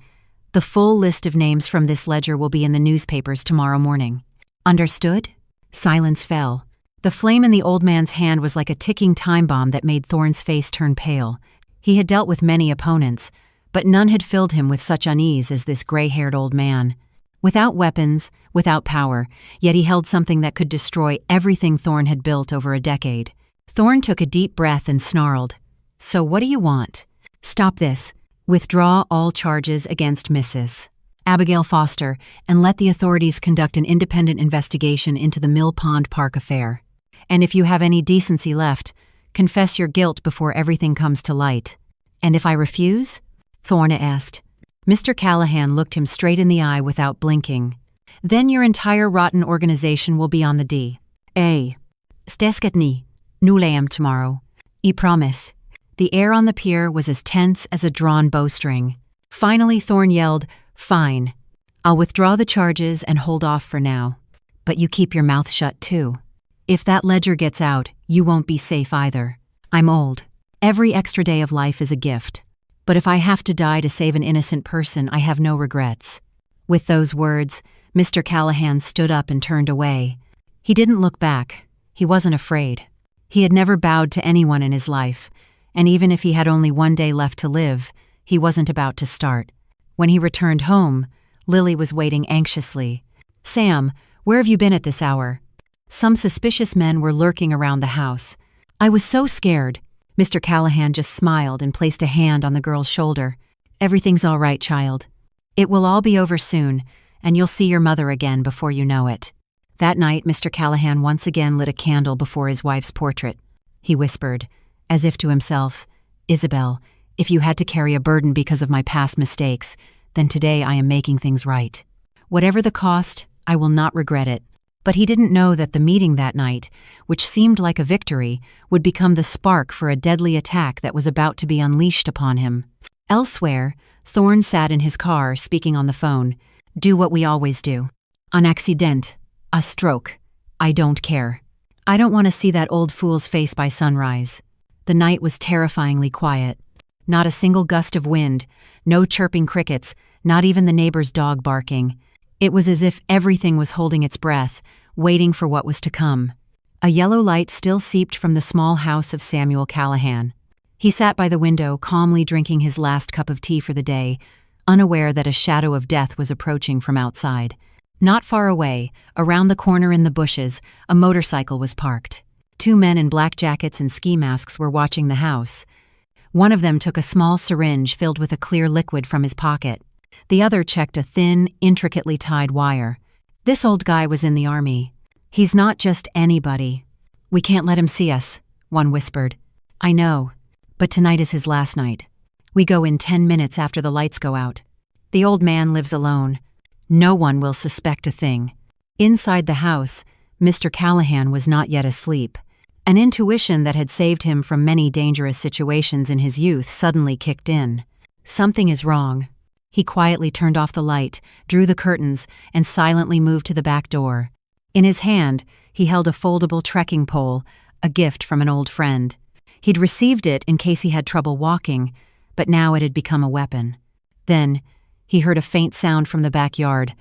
the full list of names from this ledger will be in the newspapers tomorrow morning. Understood?" Silence fell. The flame in the old man's hand was like a ticking time bomb that made Thorne's face turn pale. He had dealt with many opponents, but none had filled him with such unease as this gray-haired old man. Without weapons, without power, yet he held something that could destroy everything Thorne had built over a decade. Thorne took a deep breath and snarled, "So what do you want?" "Stop this. Withdraw all charges against Mrs. Abigail Foster and let the authorities conduct an independent investigation into the Mill Pond Park affair. And if you have any decency left, confess your guilt before everything comes to light." "And if I refuse?" Thorne asked. Mr. Callahan looked him straight in the eye without blinking. "Then your entire rotten organization will be on the D. A. Steskatni. Nuleam tomorrow. I promise." The air on the pier was as tense as a drawn bowstring. Finally, Thorne yelled, "Fine. I'll withdraw the charges and hold off for now. But you keep your mouth shut too. If that ledger gets out, you won't be safe either. I'm old. Every extra day of life is a gift. But if I have to die to save an innocent person, I have no regrets." With those words, Mr. Callahan stood up and turned away. He didn't look back. He wasn't afraid. He had never bowed to anyone in his life, and even if he had only one day left to live, he wasn't about to start. When he returned home, Lily was waiting anxiously. "Sam, where have you been at this hour?" Some suspicious men were lurking around the house. "I was so scared." Mr. Callahan just smiled and placed a hand on the girl's shoulder. "Everything's all right, child. It will all be over soon, and you'll see your mother again before you know it." That night, Mr. Callahan once again lit a candle before his wife's portrait. He whispered, as if to himself, "Isabel, if you had to carry a burden because of my past mistakes, then today I am making things right. Whatever the cost, I will not regret it." But he didn't know that the meeting that night, which seemed like a victory, would become the spark for a deadly attack that was about to be unleashed upon him. Elsewhere, Thorne sat in his car, speaking on the phone. "Do what we always do. An accident. A stroke. I don't care. I don't want to see that old fool's face by sunrise." The night was terrifyingly quiet. Not a single gust of wind, no chirping crickets, not even the neighbor's dog barking. It was as if everything was holding its breath, waiting for what was to come. A yellow light still seeped from the small house of Samuel Callahan. He sat by the window, calmly drinking his last cup of tea for the day, unaware that a shadow of death was approaching from outside. Not far away, around the corner in the bushes, a motorcycle was parked. Two men in black jackets and ski masks were watching the house. One of them took a small syringe filled with a clear liquid from his pocket. The other checked a thin, intricately tied wire. This old guy was in the army. "He's not just anybody." "We can't let him see us," one whispered. "I know, but tonight is his last night. We go in 10 minutes after the lights go out. The old man lives alone. No one will suspect a thing." Inside the house, Mr. Callahan was not yet asleep. An intuition that had saved him from many dangerous situations in his youth suddenly kicked in. Something is wrong. He quietly turned off the light, drew the curtains, and silently moved to the back door. In his hand, he held a foldable trekking pole, a gift from an old friend. He'd received it in case he had trouble walking, but now it had become a weapon. Then, he heard a faint sound from the backyard,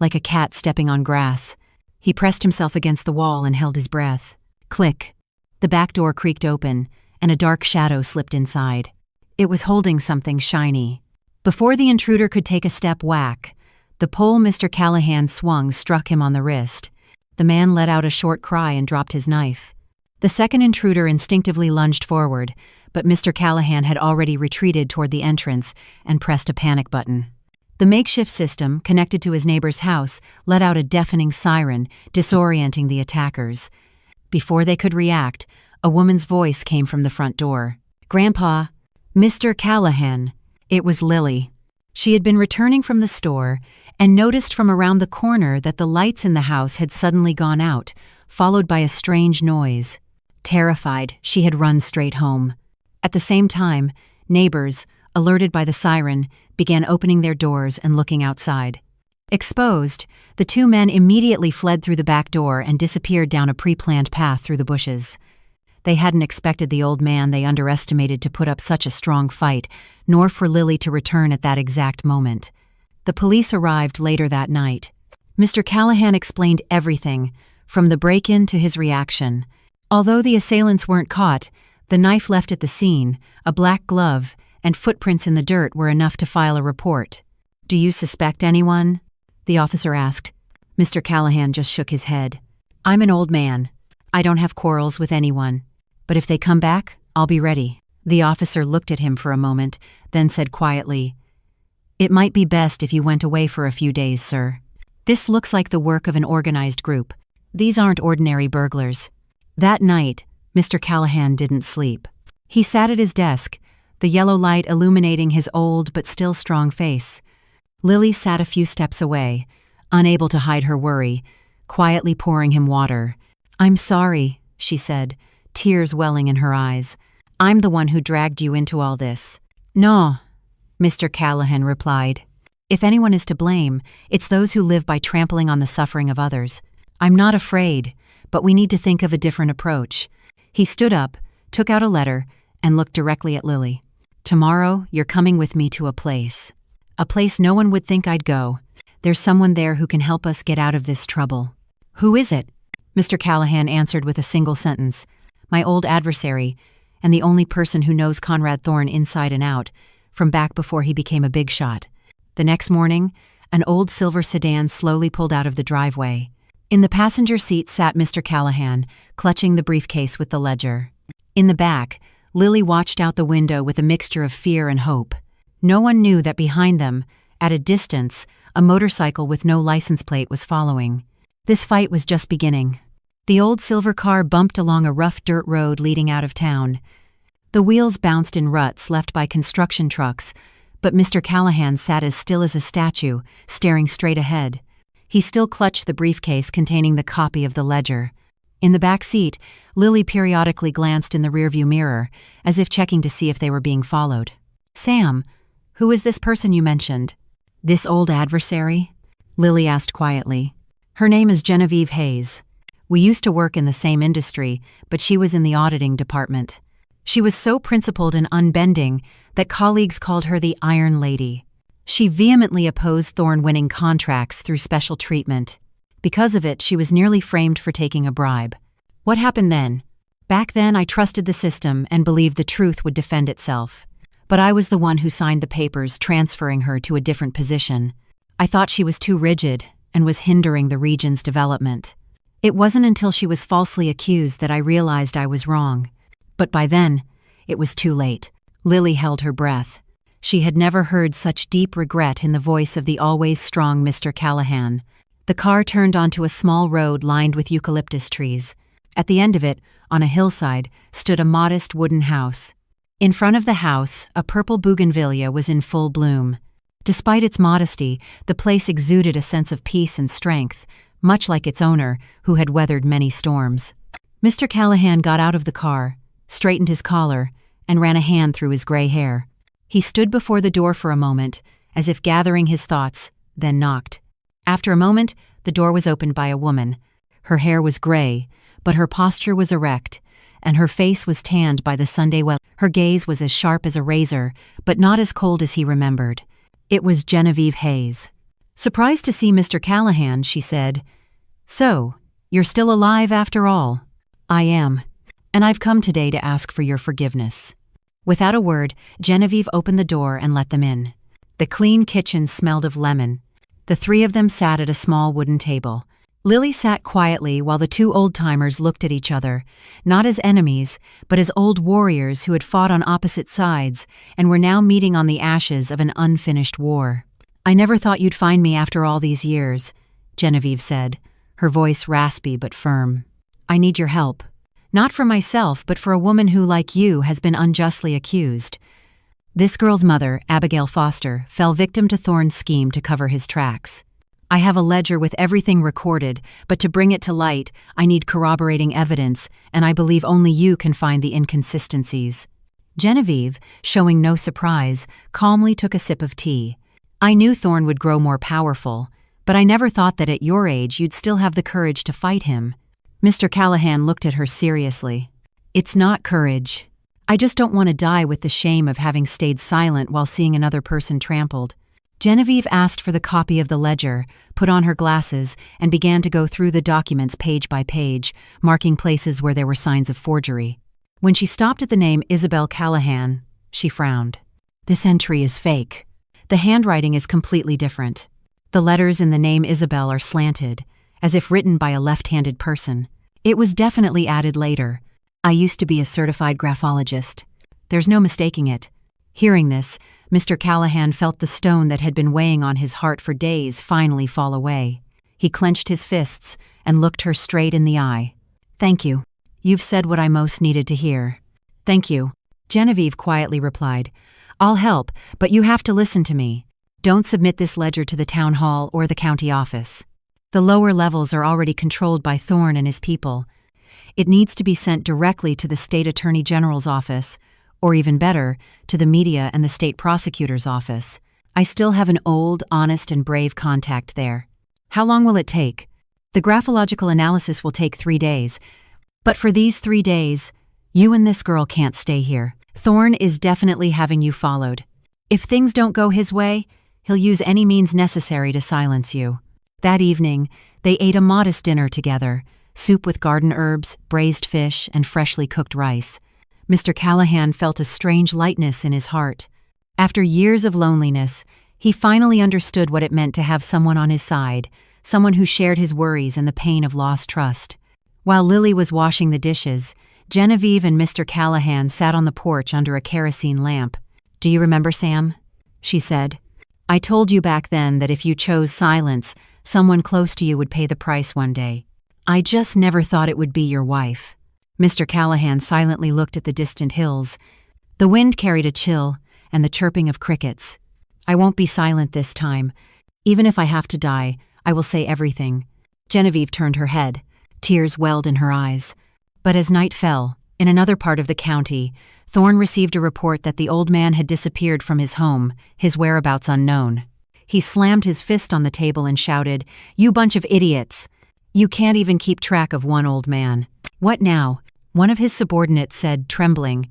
like a cat stepping on grass. He pressed himself against the wall and held his breath. Click. The back door creaked open, and a dark shadow slipped inside. It was holding something shiny. Before the intruder could take a step, whack, the pole Mr. Callahan swung struck him on the wrist. The man let out a short cry and dropped his knife. The second intruder instinctively lunged forward, but Mr. Callahan had already retreated toward the entrance and pressed a panic button. The makeshift system, connected to his neighbor's house, let out a deafening siren, disorienting the attackers. Before they could react, a woman's voice came from the front door. "Grandpa, Mr. Callahan." It was Lily. She had been returning from the store, and noticed from around the corner that the lights in the house had suddenly gone out, followed by a strange noise. Terrified, she had run straight home. At the same time, neighbors, alerted by the siren, began opening their doors and looking outside. Exposed, the two men immediately fled through the back door and disappeared down a pre-planned path through the bushes. They hadn't expected the old man they underestimated to put up such a strong fight, nor for Lily to return at that exact moment. The police arrived later that night. Mr. Callahan explained everything, from the break-in to his reaction. Although the assailants weren't caught, the knife left at the scene, a black glove, and footprints in the dirt were enough to file a report. "Do you suspect anyone?" the officer asked. Mr. Callahan just shook his head. "I'm an old man. I don't have quarrels with anyone. But if they come back, I'll be ready." The officer looked at him for a moment, then said quietly, "It might be best if you went away for a few days, sir. This looks like the work of an organized group. These aren't ordinary burglars." That night, Mr. Callahan didn't sleep. He sat at his desk, the yellow light illuminating his old but still strong face. Lily sat a few steps away, unable to hide her worry, quietly pouring him water. "I'm sorry," she said, tears welling in her eyes. "I'm the one who dragged you into all this." "No," Mr. Callahan replied. "If anyone is to blame, it's those who live by trampling on the suffering of others. I'm not afraid, but we need to think of a different approach." He stood up, took out a letter, and looked directly at Lily. "Tomorrow, you're coming with me to a place. A place no one would think I'd go. There's someone there who can help us get out of this trouble." "Who is it?" Mr. Callahan answered with a single sentence. "My old adversary, and the only person who knows Conrad Thorne inside and out, from back before he became a big shot." The next morning, an old silver sedan slowly pulled out of the driveway. In the passenger seat sat Mr. Callahan, clutching the briefcase with the ledger. In the back, Lily watched out the window with a mixture of fear and hope. No one knew that behind them, at a distance, a motorcycle with no license plate was following. This fight was just beginning. The old silver car bumped along a rough dirt road leading out of town. The wheels bounced in ruts left by construction trucks, but Mr. Callahan sat as still as a statue, staring straight ahead. He still clutched the briefcase containing the copy of the ledger. In the back seat, Lily periodically glanced in the rearview mirror, as if checking to see if they were being followed. "Sam, who is this person you mentioned?" "This old adversary?" Lily asked quietly. "Her name is Genevieve Hayes. We used to work in the same industry, but she was in the auditing department. She was so principled and unbending that colleagues called her the Iron Lady. She vehemently opposed Thorne winning contracts through special treatment. Because of it, she was nearly framed for taking a bribe." "What happened then?" "Back then, I trusted the system and believed the truth would defend itself. But I was the one who signed the papers transferring her to a different position. I thought she was too rigid and was hindering the region's development. It wasn't until she was falsely accused that I realized I was wrong. But by then, it was too late." Lily held her breath. She had never heard such deep regret in the voice of the always strong Mr. Callahan. The car turned onto a small road lined with eucalyptus trees. At the end of it, on a hillside, stood a modest wooden house. In front of the house, a purple bougainvillea was in full bloom. Despite its modesty, the place exuded a sense of peace and strength, much like its owner, who had weathered many storms. Mr. Callahan got out of the car, straightened his collar, and ran a hand through his gray hair. He stood before the door for a moment, as if gathering his thoughts, then knocked. After a moment, the door was opened by a woman. Her hair was gray, but her posture was erect, and her face was tanned by the Sunday weather. Her gaze was as sharp as a razor, but not as cold as he remembered. It was Genevieve Hayes. "Surprised to see Mr. Callahan," she said. "So, you're still alive after all?" "I am, and I've come today to ask for your forgiveness." Without a word, Genevieve opened the door and let them in. The clean kitchen smelled of lemon. The three of them sat at a small wooden table. Lily sat quietly while the two old-timers looked at each other, not as enemies, but as old warriors who had fought on opposite sides and were now meeting on the ashes of an unfinished war. "I never thought you'd find me after all these years," Genevieve said, her voice raspy but firm. "I need your help. Not for myself, but for a woman who, like you, has been unjustly accused. This girl's mother, Abigail Foster, fell victim to Thorne's scheme to cover his tracks. I have a ledger with everything recorded, but to bring it to light, I need corroborating evidence, and I believe only you can find the inconsistencies." Genevieve, showing no surprise, calmly took a sip of tea. "I knew Thorne would grow more powerful, but I never thought that at your age you'd still have the courage to fight him." Mr. Callahan looked at her seriously. "It's not courage. I just don't want to die with the shame of having stayed silent while seeing another person trampled." Genevieve asked for the copy of the ledger, put on her glasses, and began to go through the documents page by page, marking places where there were signs of forgery. When she stopped at the name Isabel Callahan, she frowned. "This entry is fake. The handwriting is completely different. The letters in the name Isabel are slanted, as if written by a left-handed person. It was definitely added later. I used to be a certified graphologist. There's no mistaking it." Hearing this, Mr. Callahan felt the stone that had been weighing on his heart for days finally fall away. He clenched his fists and looked her straight in the eye. "Thank you. You've said what I most needed to hear." "Thank you," Genevieve quietly replied. "I'll help, but you have to listen to me. Don't submit this ledger to the town hall or the county office. The lower levels are already controlled by Thorne and his people. It needs to be sent directly to the state attorney general's office, or even better, to the media and the state prosecutor's office. I still have an old, honest, and brave contact there. How long will it take? The graphological analysis will take 3 days. But for these 3 days, you and this girl can't stay here. Thorne is definitely having you followed. If things don't go his way, he'll use any means necessary to silence you." That evening, they ate a modest dinner together, soup with garden herbs, braised fish, and freshly cooked rice. Mr. Callahan felt a strange lightness in his heart. After years of loneliness, he finally understood what it meant to have someone on his side, someone who shared his worries and the pain of lost trust. While Lily was washing the dishes, Genevieve and Mr. Callahan sat on the porch under a kerosene lamp. "Do you remember, Sam?" she said. "I told you back then that if you chose silence, someone close to you would pay the price one day. I just never thought it would be your wife." Mr. Callahan silently looked at the distant hills. The wind carried a chill, and the chirping of crickets. "I won't be silent this time. Even if I have to die, I will say everything." Genevieve turned her head. Tears welled in her eyes. But as night fell, in another part of the county, Thorne received a report that the old man had disappeared from his home, his whereabouts unknown. He slammed his fist on the table and shouted, "You bunch of idiots! You can't even keep track of one old man." "What now?" one of his subordinates said, trembling.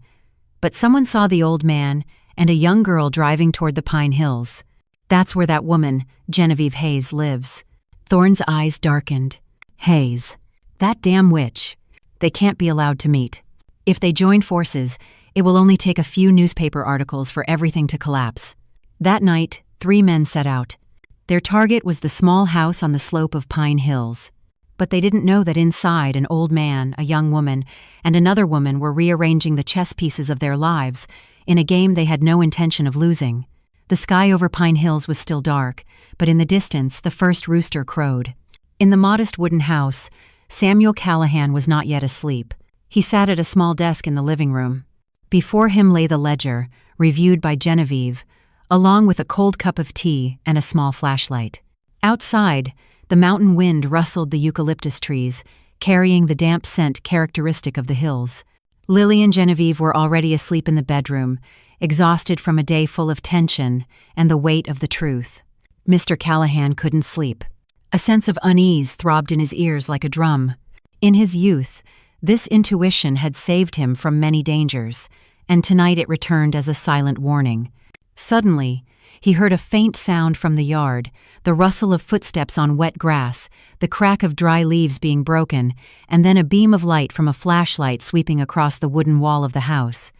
But someone saw the old man and a young girl driving toward the Pine Hills. "That's where that woman, Genevieve Hayes, lives." Thorne's eyes darkened. "Hayes. That damn witch. They can't be allowed to meet. If they join forces, it will only take a few newspaper articles for everything to collapse." That night, 3 men set out. Their target was the small house on the slope of Pine Hills. But they didn't know that inside an old man, a young woman, and another woman were rearranging the chess pieces of their lives in a game they had no intention of losing. The sky over Pine Hills was still dark, but in the distance the first rooster crowed. In the modest wooden house, Samuel Callahan was not yet asleep. He sat at a small desk in the living room. Before him lay the ledger, reviewed by Genevieve, along with a cold cup of tea and a small flashlight. Outside, the mountain wind rustled the eucalyptus trees, carrying the damp scent characteristic of the hills. Lily and Genevieve were already asleep in the bedroom, exhausted from a day full of tension and the weight of the truth. Mr. Callahan couldn't sleep. A sense of unease throbbed in his ears like a drum. In his youth, this intuition had saved him from many dangers, and tonight it returned as a silent warning. Suddenly, he heard a faint sound from the yard, the rustle of footsteps on wet grass, the crack of dry leaves being broken, and then a beam of light from a flashlight sweeping across the wooden wall of the house.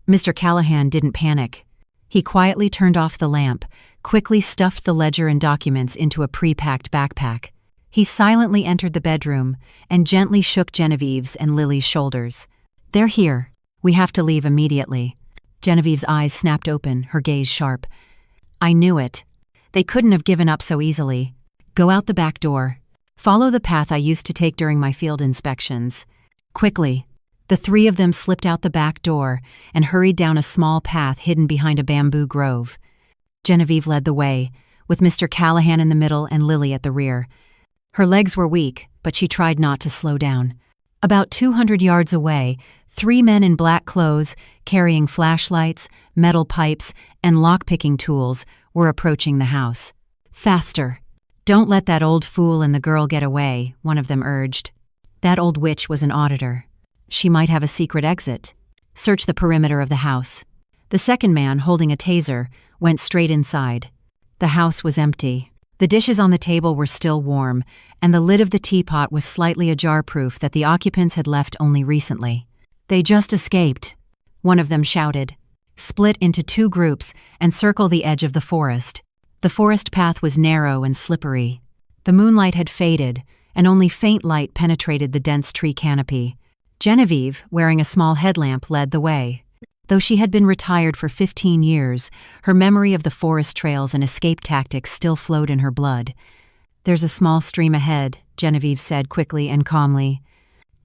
Mr. Callahan didn't panic. He quietly turned off the lamp, quickly stuffed the ledger and documents into a pre-packed backpack. He silently entered the bedroom and gently shook Genevieve's and Lily's shoulders. "They're here. We have to leave immediately." Genevieve's eyes snapped open, her gaze sharp. "I knew it. They couldn't have given up so easily. Go out the back door. Follow the path I used to take during my field inspections." Quickly, the 3 of them slipped out the back door and hurried down a small path hidden behind a bamboo grove. Genevieve led the way, with Mr. Callahan in the middle and Lily at the rear. Her legs were weak, but she tried not to slow down. About 200 yards away, 3 men in black clothes, carrying flashlights, metal pipes, and lockpicking tools, were approaching the house. "Faster! Don't let that old fool and the girl get away," one of them urged. That old witch was an auditor. She might have a secret exit. Search the perimeter of the house. The second man, holding a taser, went straight inside. The house was empty. The dishes on the table were still warm, and the lid of the teapot was slightly ajar, proof that the occupants had left only recently. "They just escaped," one of them shouted. "Split into 2 groups and circle the edge of the forest." The forest path was narrow and slippery. The moonlight had faded, and only faint light penetrated the dense tree canopy. Genevieve, wearing a small headlamp, led the way. Though she had been retired for 15 years, her memory of the forest trails and escape tactics still flowed in her blood. "There's a small stream ahead," Genevieve said quickly and calmly.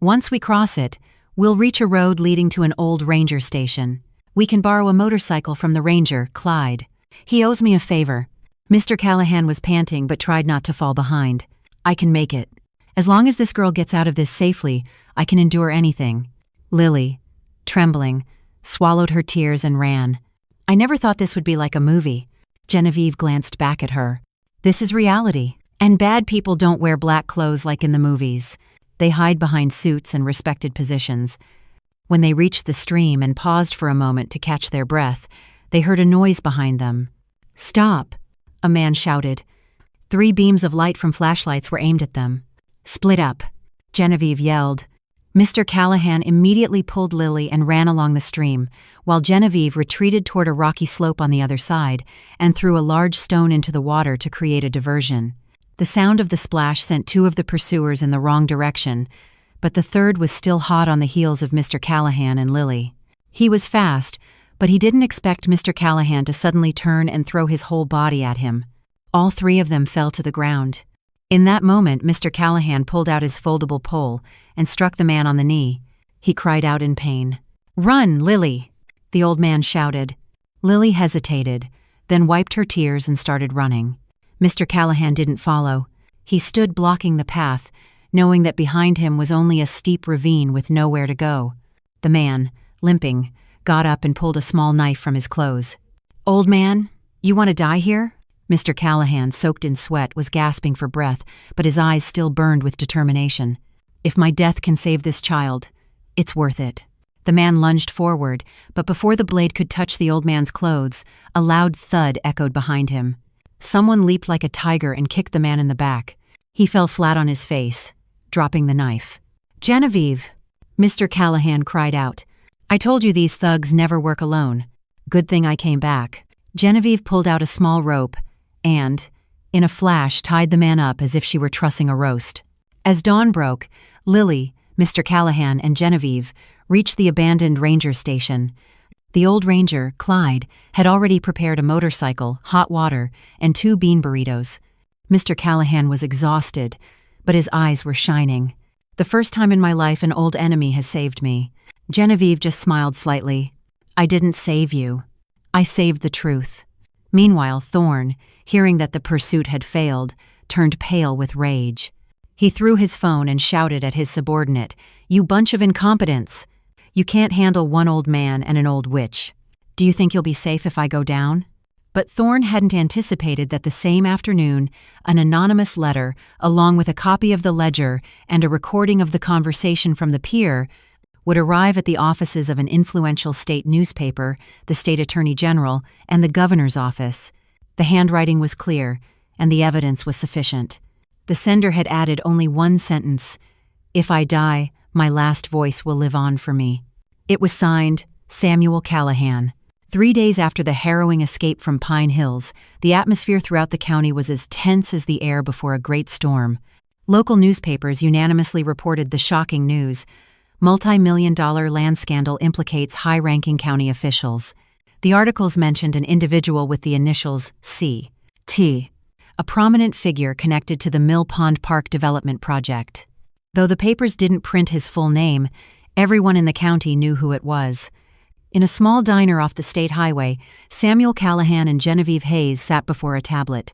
"Once we cross it, we'll reach a road leading to an old ranger station. We can borrow a motorcycle from the ranger, Clyde. He owes me a favor." Mr. Callahan was panting but tried not to fall behind. "I can make it. As long as this girl gets out of this safely, I can endure anything." Lily, trembling, swallowed her tears and ran. "I never thought this would be like a movie." Genevieve glanced back at her. "This is reality. And bad people don't wear black clothes like in the movies. They hide behind suits and respected positions." When they reached the stream and paused for a moment to catch their breath, they heard a noise behind them. "Stop!" a man shouted. 3 beams of light from flashlights were aimed at them. "Split up!" Genevieve yelled. Mr. Callahan immediately pulled Lily and ran along the stream, while Genevieve retreated toward a rocky slope on the other side and threw a large stone into the water to create a diversion. The sound of the splash sent 2 of the pursuers in the wrong direction, but the third was still hot on the heels of Mr. Callahan and Lily. He was fast, but he didn't expect Mr. Callahan to suddenly turn and throw his whole body at him. All 3 of them fell to the ground. In that moment, Mr. Callahan pulled out his foldable pole and struck the man on the knee. He cried out in pain. "Run, Lily!" the old man shouted. Lily hesitated, then wiped her tears and started running. Mr. Callahan didn't follow. He stood blocking the path, knowing that behind him was only a steep ravine with nowhere to go. The man, limping, got up and pulled a small knife from his clothes. "Old man, you want to die here?" Mr. Callahan, soaked in sweat, was gasping for breath, but his eyes still burned with determination. "If my death can save this child, it's worth it." The man lunged forward, but before the blade could touch the old man's clothes, a loud thud echoed behind him. Someone leaped like a tiger and kicked the man in the back. He fell flat on his face, dropping the knife. "Genevieve!" Mr. Callahan cried out. "I told you these thugs never work alone. Good thing I came back." Genevieve pulled out a small rope and, in a flash, tied the man up as if she were trussing a roast. As dawn broke, Lily, Mr. Callahan, and Genevieve reached the abandoned ranger station. The old ranger, Clyde, had already prepared a motorcycle, hot water, and 2 bean burritos. Mr. Callahan was exhausted, but his eyes were shining. "The first time in my life an old enemy has saved me." Genevieve just smiled slightly. "I didn't save you. I saved the truth." Meanwhile, Thorne, hearing that the pursuit had failed, turned pale with rage. He threw his phone and shouted at his subordinate, "You bunch of incompetents! You can't handle one old man and an old witch. Do you think you'll be safe if I go down?" But Thorne hadn't anticipated that the same afternoon, an anonymous letter, along with a copy of the ledger and a recording of the conversation from the pier, would arrive at the offices of an influential state newspaper, the state attorney general, and the governor's office. The handwriting was clear, and the evidence was sufficient. The sender had added only one sentence: "If I die, my last voice will live on for me." It was signed, Samuel Callahan. 3 days after the harrowing escape from Pine Hills, the atmosphere throughout the county was as tense as the air before a great storm. Local newspapers unanimously reported the shocking news: multi-million-dollar land scandal implicates high-ranking county officials. The articles mentioned an individual with the initials C.T., a prominent figure connected to the Mill Pond Park development project. Though the papers didn't print his full name, everyone in the county knew who it was. In a small diner off the state highway, Samuel Callahan and Genevieve Hayes sat before a tablet.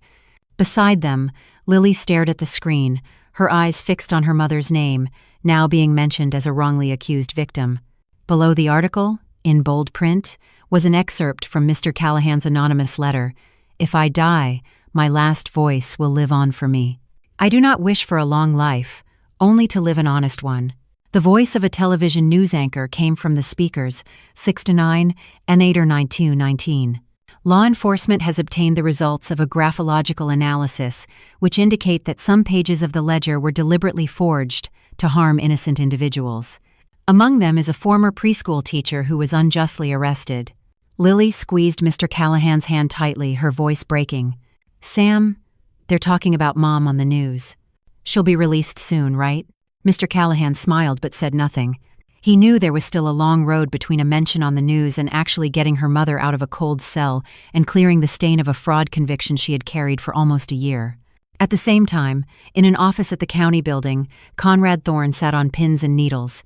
Beside them, Lily stared at the screen, her eyes fixed on her mother's name, now being mentioned as a wrongly accused victim. Below the article, in bold print, was an excerpt from Mr. Callahan's anonymous letter. "If I die, my last voice will live on for me. I do not wish for a long life, only to live an honest one." The voice of a television news anchor came from the speakers, 6-9 and 8-92-19. Law enforcement has obtained the results of a graphological analysis, which indicate that some pages of the ledger were deliberately forged to harm innocent individuals. Among them is a former preschool teacher who was unjustly arrested. Lily squeezed Mr. Callahan's hand tightly, her voice breaking. "Sam, they're talking about Mom on the news. She'll be released soon, right?" Mr. Callahan smiled but said nothing. He knew there was still a long road between a mention on the news and actually getting her mother out of a cold cell and clearing the stain of a fraud conviction she had carried for almost a year. At the same time, in an office at the county building, Conrad Thorne sat on pins and needles.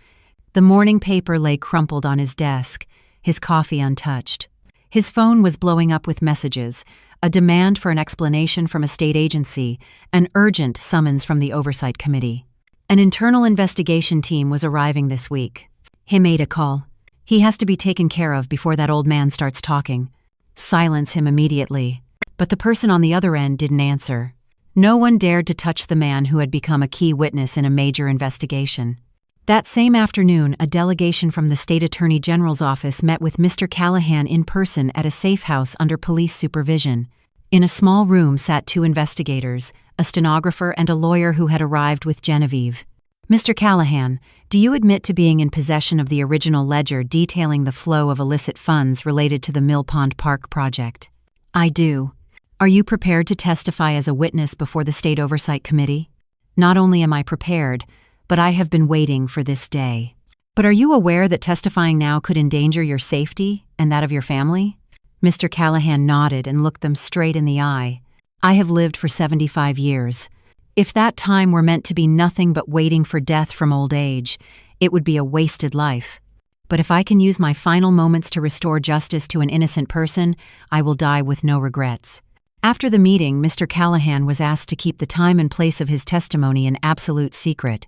The morning paper lay crumpled on his desk, his coffee untouched. His phone was blowing up with messages, a demand for an explanation from a state agency, an urgent summons from the Oversight Committee. An internal investigation team was arriving this week. He made a call. He has to be taken care of before that old man starts talking. Silence him immediately. But the person on the other end didn't answer. No one dared to touch the man who had become a key witness in a major investigation. That same afternoon, a delegation from the State Attorney General's office met with Mr. Callahan in person at a safe house under police supervision. In a small room sat two investigators, a stenographer and a lawyer who had arrived with Genevieve. "Mr. Callahan, do you admit to being in possession of the original ledger detailing the flow of illicit funds related to the Mill Pond Park project?" "I do." "Are you prepared to testify as a witness before the State Oversight Committee?" "Not only am I prepared, but I have been waiting for this day." "But are you aware that testifying now could endanger your safety and that of your family?" Mr. Callahan nodded and looked them straight in the eye. "I have lived for 75 years. If that time were meant to be nothing but waiting for death from old age, it would be a wasted life. But if I can use my final moments to restore justice to an innocent person, I will die with no regrets." After the meeting, Mr. Callahan was asked to keep the time and place of his testimony an absolute secret.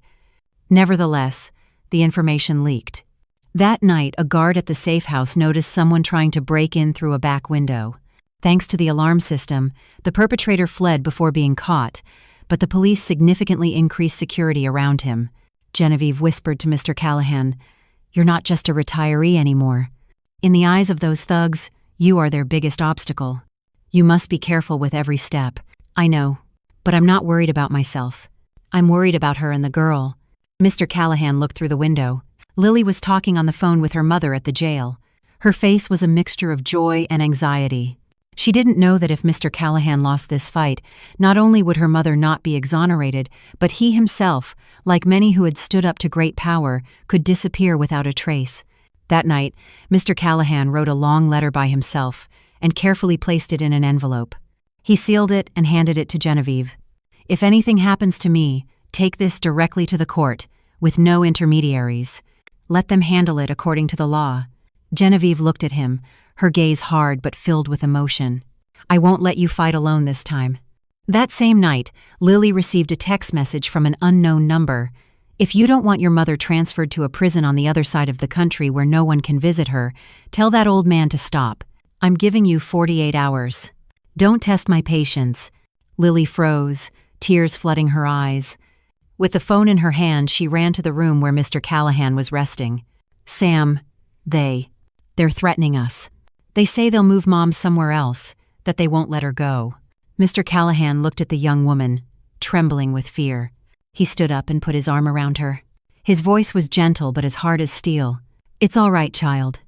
Nevertheless, the information leaked. That night, a guard at the safe house noticed someone trying to break in through a back window. Thanks to the alarm system, the perpetrator fled before being caught, but the police significantly increased security around him. Genevieve whispered to Mr. Callahan, "You're not just a retiree anymore. In the eyes of those thugs, you are their biggest obstacle. You must be careful with every step." "I know, but I'm not worried about myself. I'm worried about her and the girl." Mr. Callahan looked through the window. Lily was talking on the phone with her mother at the jail. Her face was a mixture of joy and anxiety. She didn't know that if Mr. Callahan lost this fight, not only would her mother not be exonerated, but he himself, like many who had stood up to great power, could disappear without a trace. That night, Mr. Callahan wrote a long letter by himself and carefully placed it in an envelope. He sealed it and handed it to Genevieve. "If anything happens to me, take this directly to the court, with no intermediaries. Let them handle it according to the law." Genevieve looked at him, her gaze hard but filled with emotion. "I won't let you fight alone this time." That same night, Lily received a text message from an unknown number. "If you don't want your mother transferred to a prison on the other side of the country where no one can visit her, tell that old man to stop. I'm giving you 48 hours. Don't test my patience." Lily froze, tears flooding her eyes. With the phone in her hand, she ran to the room where Mr. Callahan was resting. "Sam, they're threatening us. They say they'll move Mom somewhere else, that they won't let her go." Mr. Callahan looked at the young woman, trembling with fear. He stood up and put his arm around her. His voice was gentle but as hard as steel. "It's all right, child.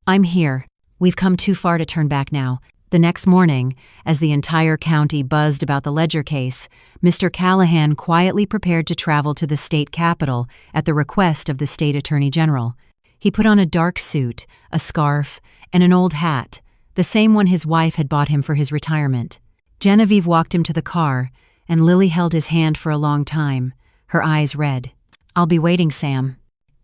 I'm here. We've come too far to turn back now." The next morning, as the entire county buzzed about the Ledger case, Mr. Callahan quietly prepared to travel to the state capitol at the request of the state attorney general. He put on a dark suit, a scarf, and an old hat, the same one his wife had bought him for his retirement. Genevieve walked him to the car, and Lily held his hand for a long time, her eyes red. "I'll be waiting, Sam.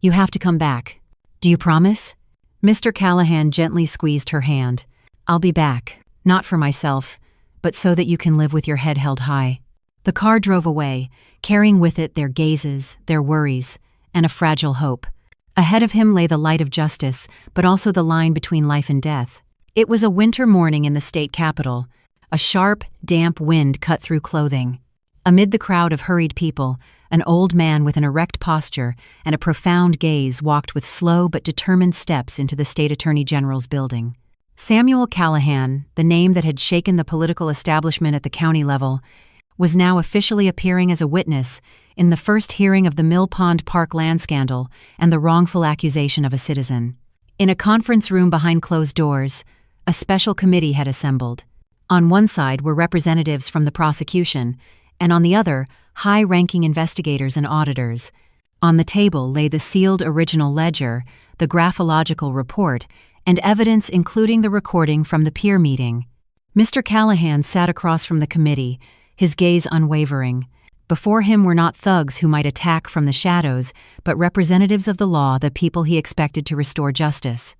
You have to come back. Do you promise?" Mr. Callahan gently squeezed her hand. "I'll be back. Not for myself, but so that you can live with your head held high. The car drove away, carrying with it their gazes, their worries, and a fragile hope. Ahead of him lay the light of justice, but also the line between life and death. It was a winter morning in the state capital. A sharp, damp wind cut through clothing. Amid the crowd of hurried people, an old man with an erect posture and a profound gaze walked with slow but determined steps into the state attorney general's building. Samuel Callahan, the name that had shaken the political establishment at the county level, was now officially appearing as a witness in the first hearing of the Mill Pond Park land scandal and the wrongful accusation of a citizen. In a conference room behind closed doors, a special committee had assembled. On one side were representatives from the prosecution, and on the other, high-ranking investigators and auditors. On the table lay the sealed original ledger, the graphological report, and evidence including the recording from the peer meeting. Mr. Callahan sat across from the committee, his gaze unwavering. Before him were not thugs who might attack from the shadows, but representatives of the law, the people he expected to restore justice.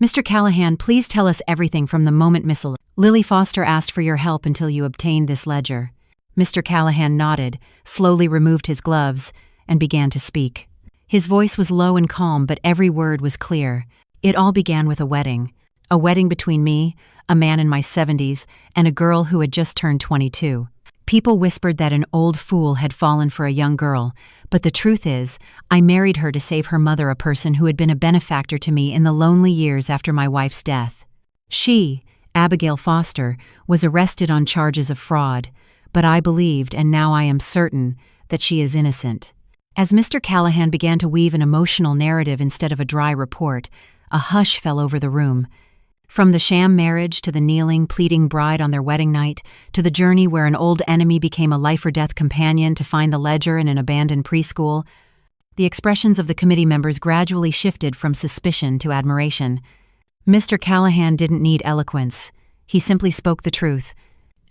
Mr. Callahan, please tell us everything from the moment Miss Lily Foster asked for your help until you obtained this ledger. Mr. Callahan nodded, slowly removed his gloves, and began to speak. His voice was low and calm, but every word was clear. It all began with a wedding. A wedding between me, a man in my 70s, and a girl who had just turned 22. People whispered that an old fool had fallen for a young girl, but the truth is, I married her to save her mother, a person who had been a benefactor to me in the lonely years after my wife's death. She, Abigail Foster, was arrested on charges of fraud, but I believed, and now I am certain, that she is innocent. As Mr. Callahan began to weave an emotional narrative instead of a dry report, a hush fell over the room. From the sham marriage to the kneeling, pleading bride on their wedding night, to the journey where an old enemy became a life-or-death companion to find the ledger in an abandoned preschool, the expressions of the committee members gradually shifted from suspicion to admiration. Mr. Callahan didn't need eloquence. He simply spoke the truth.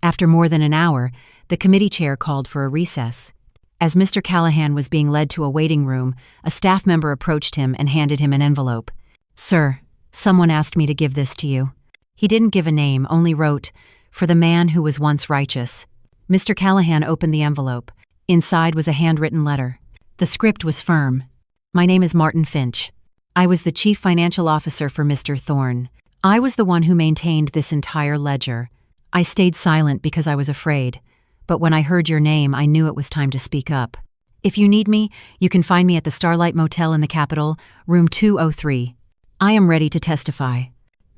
After more than an hour, the committee chair called for a recess. As Mr. Callahan was being led to a waiting room, a staff member approached him and handed him an envelope. "Sir, someone asked me to give this to you." He didn't give a name, only wrote, "For the man who was once righteous." Mr. Callahan opened the envelope. Inside was a handwritten letter. The script was firm. "My name is Martin Finch. I was the chief financial officer for Mr. Thorne. I was the one who maintained this entire ledger. I stayed silent because I was afraid, but when I heard your name, I knew it was time to speak up. If you need me, you can find me at the Starlight Motel in the Capitol, room 203. I am ready to testify."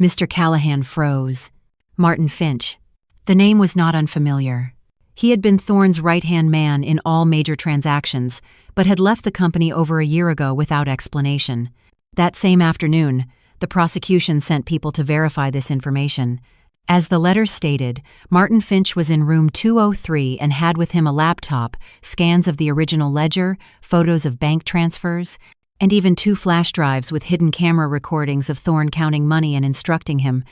Mr. Callahan froze. Martin Finch. The name was not unfamiliar. He had been Thorne's right-hand man in all major transactions, but had left the company over a year ago without explanation. That same afternoon, the prosecution sent people to verify this information. As the letter stated, Martin Finch was in room 203 and had with him a laptop, scans of the original ledger, photos of bank transfers, and even 2 flash drives with hidden camera recordings of Thorne counting money and instructing him,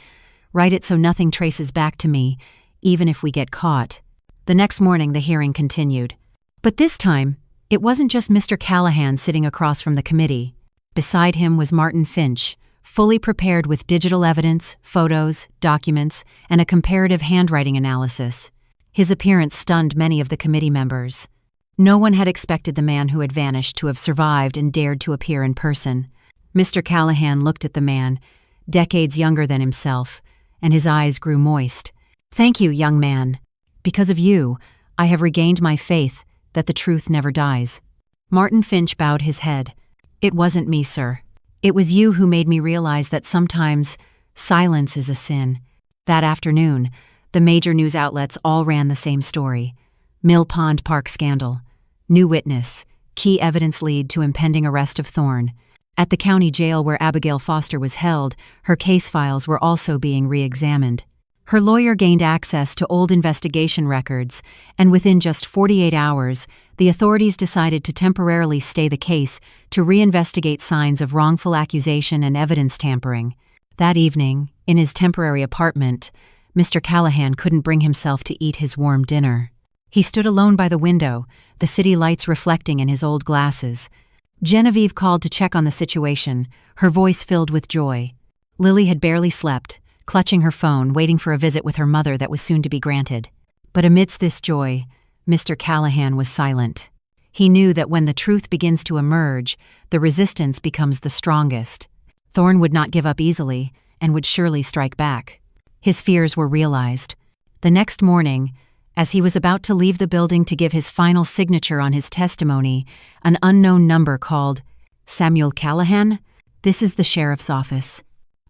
"Write it so nothing traces back to me, even if we get caught." The next morning the hearing continued. But this time, it wasn't just Mr. Callahan sitting across from the committee. Beside him was Martin Finch, fully prepared with digital evidence, photos, documents, and a comparative handwriting analysis. His appearance stunned many of the committee members. No one had expected the man who had vanished to have survived and dared to appear in person. Mr. Callahan looked at the man, decades younger than himself, and his eyes grew moist. "Thank you, young man. Because of you, I have regained my faith that the truth never dies." Martin Finch bowed his head. "It wasn't me, sir. It was you who made me realize that sometimes silence is a sin." That afternoon, the major news outlets all ran the same story. Mill Pond Park scandal. New witness. Key evidence lead to impending arrest of Thorne. At the county jail where Abigail Foster was held, her case files were also being re-examined. Her lawyer gained access to old investigation records, and within just 48 hours, the authorities decided to temporarily stay the case to reinvestigate signs of wrongful accusation and evidence tampering. That evening, in his temporary apartment, Mr. Callahan couldn't bring himself to eat his warm dinner. He stood alone by the window, the city lights reflecting in his old glasses. Genevieve called to check on the situation, her voice filled with joy. Lily had barely slept, clutching her phone, waiting for a visit with her mother that was soon to be granted. But amidst this joy, Mr. Callahan was silent. He knew that when the truth begins to emerge, the resistance becomes the strongest. Thorne would not give up easily and would surely strike back. His fears were realized. The next morning, as he was about to leave the building to give his final signature on his testimony, an unknown number called, "Samuel Callahan? This is the sheriff's office.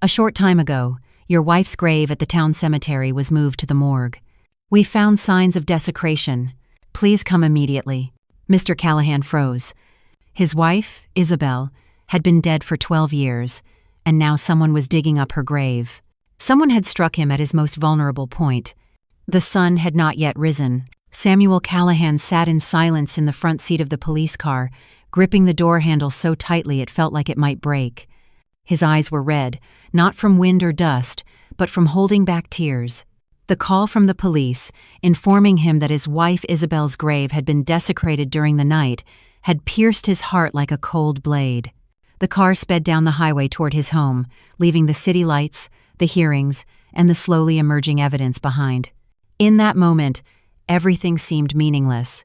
A short time ago, your wife's grave at the town cemetery was moved to the morgue. We found signs of desecration. Please come immediately." Mr. Callahan froze. His wife, Isabel, had been dead for 12 years, and now someone was digging up her grave. Someone had struck him at his most vulnerable point. The sun had not yet risen. Samuel Callahan sat in silence in the front seat of the police car, gripping the door handle so tightly it felt like it might break. His eyes were red, not from wind or dust, but from holding back tears. The call from the police, informing him that his wife Isabel's grave had been desecrated during the night, had pierced his heart like a cold blade. The car sped down the highway toward his home, leaving the city lights, the hearings, and the slowly emerging evidence behind. In that moment, everything seemed meaningless.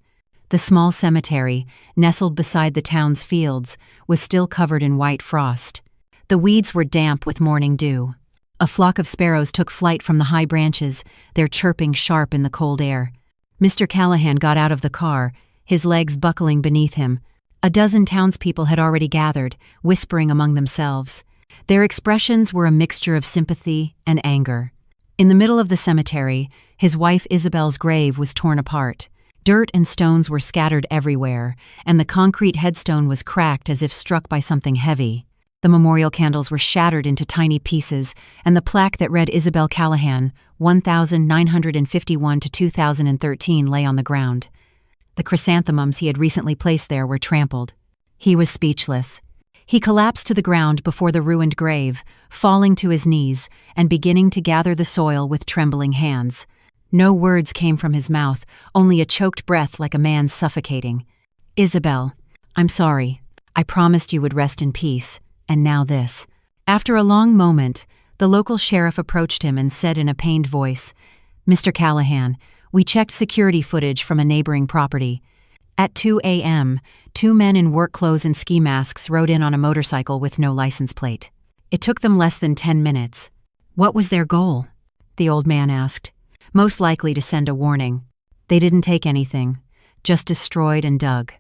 The small cemetery, nestled beside the town's fields, was still covered in white frost. The weeds were damp with morning dew. A flock of sparrows took flight from the high branches, their chirping sharp in the cold air. Mr. Callahan got out of the car, his legs buckling beneath him. A dozen townspeople had already gathered, whispering among themselves. Their expressions were a mixture of sympathy and anger. In the middle of the cemetery, his wife Isabel's grave was torn apart. Dirt and stones were scattered everywhere, and the concrete headstone was cracked as if struck by something heavy. The memorial candles were shattered into tiny pieces, and the plaque that read Isabel Callahan, 1951 to 2013, lay on the ground. The chrysanthemums he had recently placed there were trampled. He was speechless. He collapsed to the ground before the ruined grave, falling to his knees and beginning to gather the soil with trembling hands. No words came from his mouth, only a choked breath like a man suffocating. "Isabel, I'm sorry. I promised you would rest in peace, and now this." After a long moment, the local sheriff approached him and said in a pained voice, "Mr. Callahan, we checked security footage from a neighboring property. At 2 a.m., 2 men in work clothes and ski masks rode in on a motorcycle with no license plate. It took them less than 10 minutes. What was their goal?" the old man asked. "Most likely to send a warning. They didn't take anything, just destroyed and dug."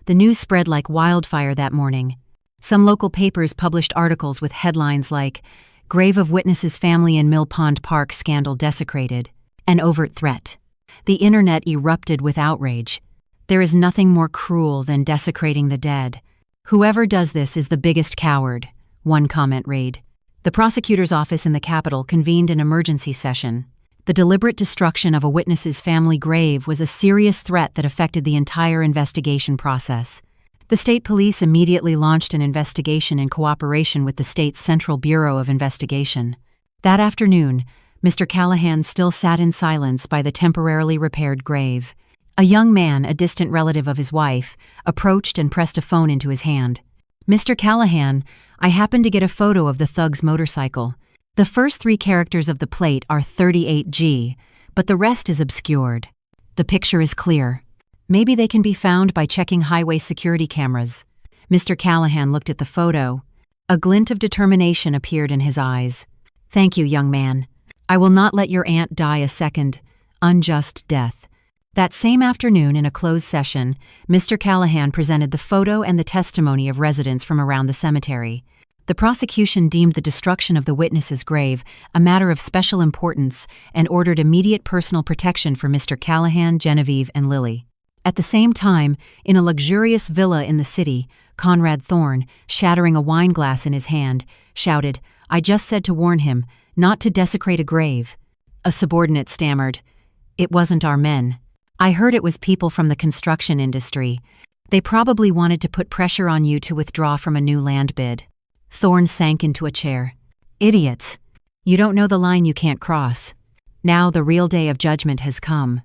The news spread like wildfire that morning. Some local papers published articles with headlines like, "Grave of Witness's Family in Mill Pond Park Scandal Desecrated," an overt threat. The internet erupted with outrage. "There is nothing more cruel than desecrating the dead. Whoever does this is the biggest coward," one comment read. The prosecutor's office in the Capitol convened an emergency session. The deliberate destruction of a witness's family grave was a serious threat that affected the entire investigation process. The state police immediately launched an investigation in cooperation with the state's Central Bureau of Investigation. That afternoon, Mr. Callahan still sat in silence by the temporarily repaired grave. A young man, a distant relative of his wife, approached and pressed a phone into his hand. "Mr. Callahan, I happened to get a photo of the thug's motorcycle. The first 3 characters of the plate are 38G, but the rest is obscured. The picture is clear. Maybe they can be found by checking highway security cameras." Mr. Callahan looked at the photo. A glint of determination appeared in his eyes. "Thank you, young man. I will not let your aunt die a second, unjust death." That same afternoon, in a closed session, Mr. Callahan presented the photo and the testimony of residents from around the cemetery. The prosecution deemed the destruction of the witness's grave a matter of special importance and ordered immediate personal protection for Mr. Callahan, Genevieve, and Lily. At the same time, in a luxurious villa in the city, Conrad Thorne, shattering a wine glass in his hand, shouted, "I just said to warn him, not to desecrate a grave." A subordinate stammered, "It wasn't our men. I heard it was people from the construction industry. They probably wanted to put pressure on you to withdraw from a new land bid." Thorne sank into a chair. "Idiots. You don't know the line you can't cross. Now the real day of judgment has come.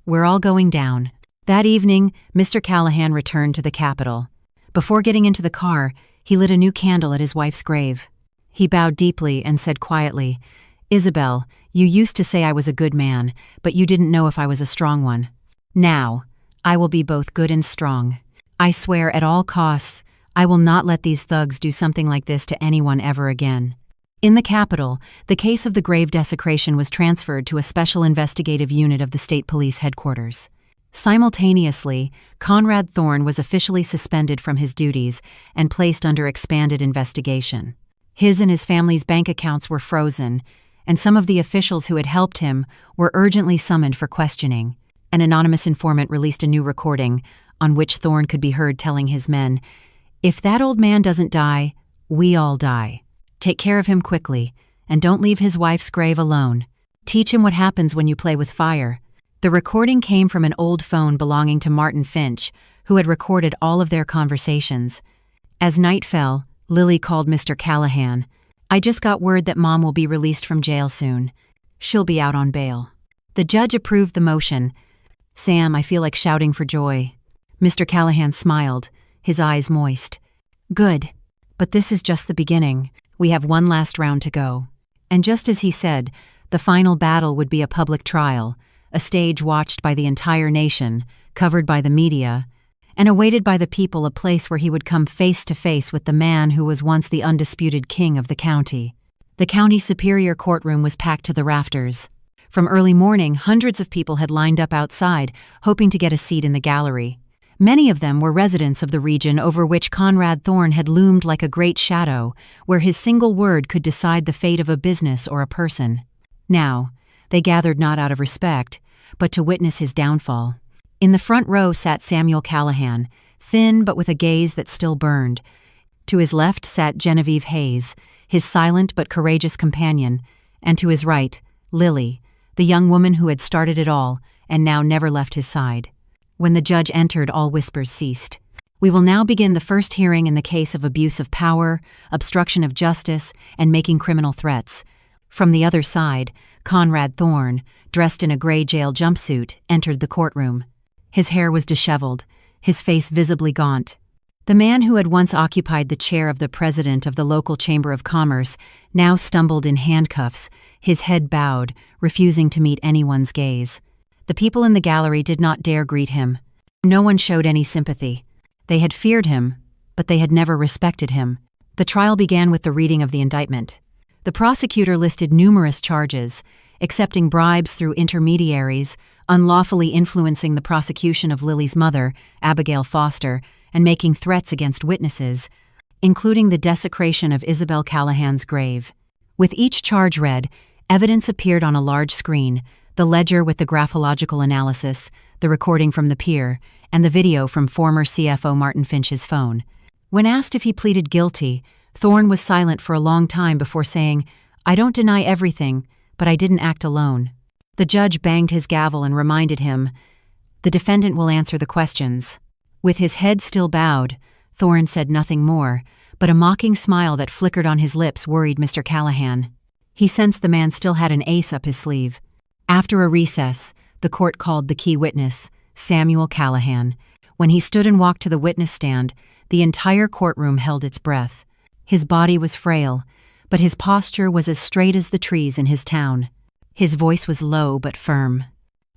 We're all going down." That evening, Mr. Callahan returned to the Capitol. Before getting into the car, he lit a new candle at his wife's grave. He bowed deeply and said quietly, Isabel, you used to say I was a good man, but you didn't know if I was a strong one. Now, I will be both good and strong. I swear at all costs, I will not let these thugs do something like this to anyone ever again. In the capital, the case of the grave desecration was transferred to a special investigative unit of the state police headquarters. Simultaneously, Conrad Thorne was officially suspended from his duties and placed under expanded investigation. His and his family's bank accounts were frozen, and some of the officials who had helped him were urgently summoned for questioning. An anonymous informant released a new recording on which Thorne could be heard telling his men, "If that old man doesn't die, we all die. Take care of him quickly, and don't leave his wife's grave alone. Teach him what happens when you play with fire." The recording came from an old phone belonging to Martin Finch, who had recorded all of their conversations. As night fell, Lily called Mr. Callahan. "I just got word that Mom will be released from jail soon. She'll be out on bail." The judge approved the motion. "Sam, I feel like shouting for joy." Mr. Callahan smiled, his eyes moist. "Good. But this is just the beginning. We have one last round to go." And just as he said, the final battle would be a public trial, a stage watched by the entire nation, covered by the media, and awaited by the people, a place where he would come face to face with the man who was once the undisputed king of the county. The county superior courtroom was packed to the rafters. From early morning, hundreds of people had lined up outside, hoping to get a seat in the gallery. Many of them were residents of the region over which Conrad Thorne had loomed like a great shadow, where his single word could decide the fate of a business or a person. Now, they gathered not out of respect, but to witness his downfall. In the front row sat Samuel Callahan, thin but with a gaze that still burned. To his left sat Genevieve Hayes, his silent but courageous companion, and to his right, Lily, the young woman who had started it all and now never left his side. When the judge entered, all whispers ceased. "We will now begin the first hearing in the case of abuse of power, obstruction of justice, and making criminal threats." From the other side, Conrad Thorne, dressed in a gray jail jumpsuit, entered the courtroom. His hair was disheveled, his face visibly gaunt. The man who had once occupied the chair of the president of the local chamber of commerce now stumbled in handcuffs, his head bowed, refusing to meet anyone's gaze. The people in the gallery did not dare greet him. No one showed any sympathy. They had feared him, but they had never respected him. The trial began with the reading of the indictment. The prosecutor listed numerous charges: accepting bribes through intermediaries, unlawfully influencing the prosecution of Lily's mother, Abigail Foster, and making threats against witnesses, including the desecration of Isabel Callahan's grave. With each charge read, evidence appeared on a large screen: the ledger with the graphological analysis, the recording from the pier, and the video from former CFO Martin Finch's phone. When asked if he pleaded guilty, Thorne was silent for a long time before saying, "I don't deny everything, but I didn't act alone." The judge banged his gavel and reminded him, "The defendant will answer the questions." With his head still bowed, Thorne said nothing more, but a mocking smile that flickered on his lips worried Mr. Callahan. He sensed the man still had an ace up his sleeve. After a recess, the court called the key witness, Samuel Callahan. When he stood and walked to the witness stand, the entire courtroom held its breath. His body was frail, but his posture was as straight as the trees in his town. His voice was low but firm.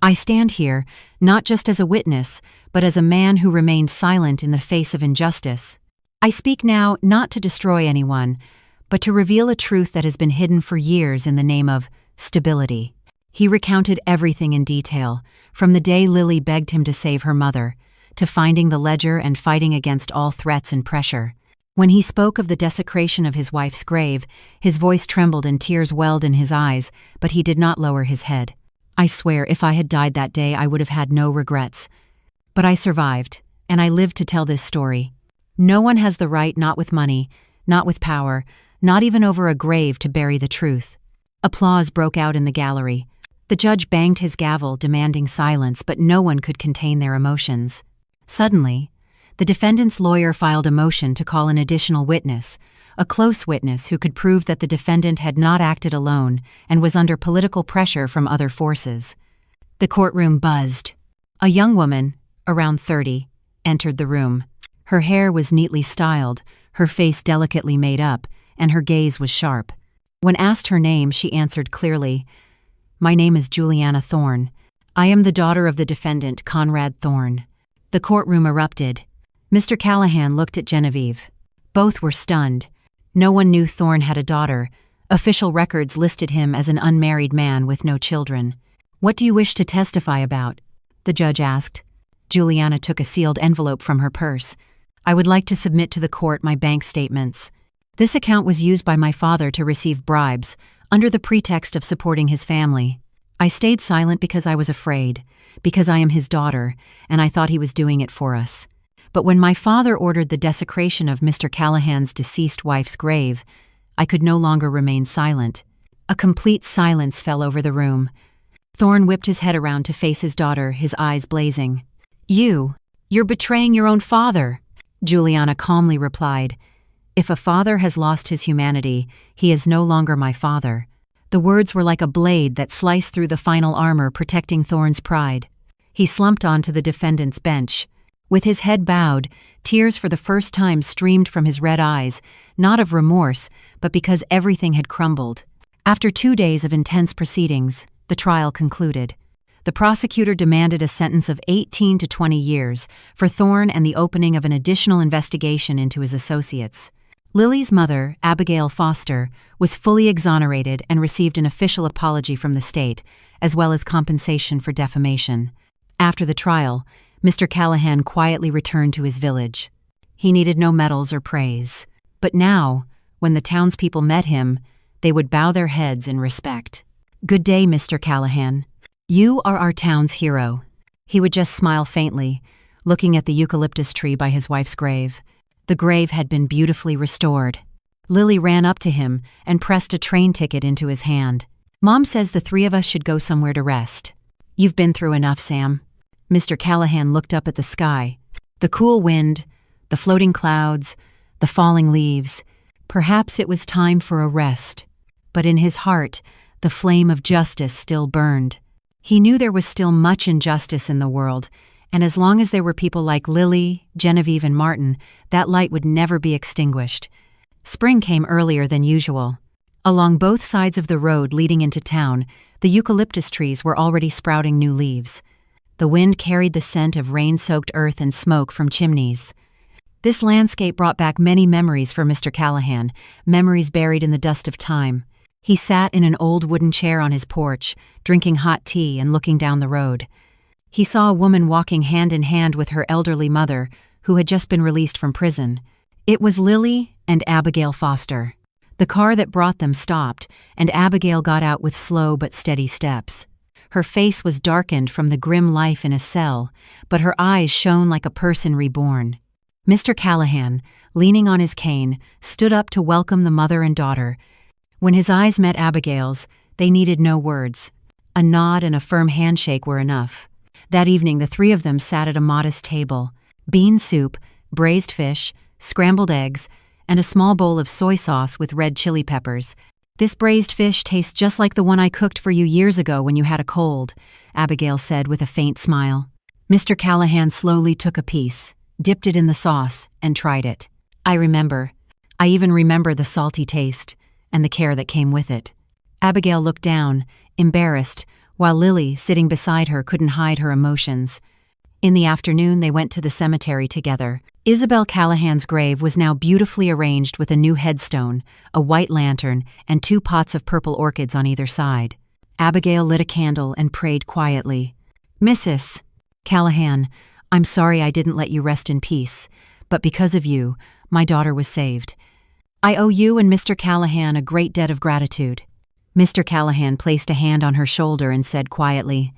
"I stand here, not just as a witness, but as a man who remained silent in the face of injustice. I speak now not to destroy anyone, but to reveal a truth that has been hidden for years in the name of stability." He recounted everything in detail, from the day Lily begged him to save her mother, to finding the ledger and fighting against all threats and pressure. When he spoke of the desecration of his wife's grave, his voice trembled and tears welled in his eyes, but he did not lower his head. "I swear if I had died that day, I would have had no regrets. But I survived, and I lived to tell this story. No one has the right, not with money, not with power, not even over a grave, to bury the truth." Applause broke out in the gallery. The judge banged his gavel, demanding silence, but no one could contain their emotions. Suddenly, the defendant's lawyer filed a motion to call an additional witness, a close witness who could prove that the defendant had not acted alone and was under political pressure from other forces. The courtroom buzzed. A young woman, around 30, entered the room. Her hair was neatly styled, her face delicately made up, and her gaze was sharp. When asked her name, she answered clearly, "My name is Juliana Thorne. I am the daughter of the defendant, Conrad Thorne." The courtroom erupted. Mr. Callahan looked at Genevieve. Both were stunned. No one knew Thorne had a daughter. Official records listed him as an unmarried man with no children. "What do you wish to testify about?" the judge asked. Juliana took a sealed envelope from her purse. "I would like to submit to the court my bank statements. This account was used by my father to receive bribes, under the pretext of supporting his family. I stayed silent because I was afraid, because I am his daughter, and I thought he was doing it for us. But when my father ordered the desecration of Mr. Callahan's deceased wife's grave, I could no longer remain silent." A complete silence fell over the room. Thorne whipped his head around to face his daughter, his eyes blazing. You're betraying your own father," Juliana calmly replied. "If a father has lost his humanity, he is no longer my father." The words were like a blade that sliced through the final armor protecting Thorne's pride. He slumped onto the defendant's bench. With his head bowed, tears for the first time streamed from his red eyes, not of remorse, but because everything had crumbled. After 2 days of intense proceedings, the trial concluded. The prosecutor demanded a sentence of 18 to 20 years for Thorne and the opening of an additional investigation into his associates. Lily's mother, Abigail Foster, was fully exonerated and received an official apology from the state, as well as compensation for defamation. After the trial, Mr. Callahan quietly returned to his village. He needed no medals or praise. But now, when the townspeople met him, they would bow their heads in respect. "Good day, Mr. Callahan. You are our town's hero." He would just smile faintly, looking at the eucalyptus tree by his wife's grave. The grave had been beautifully restored. Lily ran up to him and pressed a train ticket into his hand. "Mom says the 3 of us should go somewhere to rest." "You've been through enough, Sam." Mr. Callahan looked up at the sky. The cool wind, the floating clouds, the falling leaves. Perhaps it was time for a rest. But in his heart, the flame of justice still burned. He knew there was still much injustice in the world, and as long as there were people like Lily, Genevieve, and Martin, that light would never be extinguished. Spring came earlier than usual. Along both sides of the road leading into town, the eucalyptus trees were already sprouting new leaves. The wind carried the scent of rain-soaked earth and smoke from chimneys. This landscape brought back many memories for Mr. Callahan, memories buried in the dust of time. He sat in an old wooden chair on his porch, drinking hot tea and looking down the road. He saw a woman walking hand in hand with her elderly mother, who had just been released from prison. It was Lily and Abigail Foster. The car that brought them stopped, and Abigail got out with slow but steady steps. Her face was darkened from the grim life in a cell, but her eyes shone like a person reborn. Mr. Callahan, leaning on his cane, stood up to welcome the mother and daughter. When his eyes met Abigail's, they needed no words. A nod and a firm handshake were enough. That evening, the 3 of them sat at a modest table. Bean soup, braised fish, scrambled eggs, and a small bowl of soy sauce with red chili peppers. "This braised fish tastes just like the one I cooked for you years ago when you had a cold," Abigail said with a faint smile. Mr. Callahan slowly took a piece, dipped it in the sauce, and tried it. "I remember. I even remember the salty taste, and the care that came with it." Abigail looked down, embarrassed, while Lily, sitting beside her, couldn't hide her emotions. In the afternoon, they went to the cemetery together. Isabel Callahan's grave was now beautifully arranged with a new headstone, a white lantern, and 2 pots of purple orchids on either side. Abigail lit a candle and prayed quietly. "Mrs. Callahan, I'm sorry I didn't let you rest in peace, but because of you, my daughter was saved. I owe you and Mr. Callahan a great debt of gratitude." Mr. Callahan placed a hand on her shoulder and said quietly,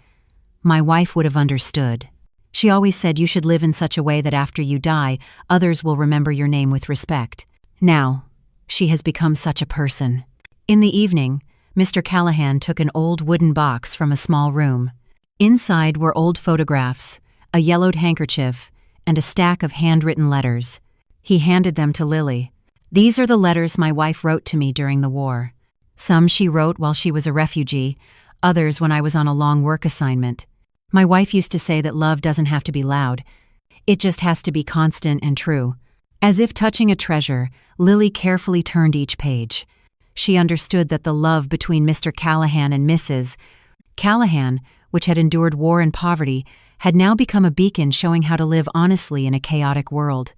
"My wife would have understood. She always said you should live in such a way that after you die, others will remember your name with respect. Now, she has become such a person." In the evening, Mr. Callahan took an old wooden box from a small room. Inside were old photographs, a yellowed handkerchief, and a stack of handwritten letters. He handed them to Lily. "These are the letters my wife wrote to me during the war. Some she wrote while she was a refugee, others when I was on a long work assignment. My wife used to say that love doesn't have to be loud. It just has to be constant and true." As if touching a treasure, Lily carefully turned each page. She understood that the love between Mr. Callahan and Mrs. Callahan, which had endured war and poverty, had now become a beacon showing how to live honestly in a chaotic world.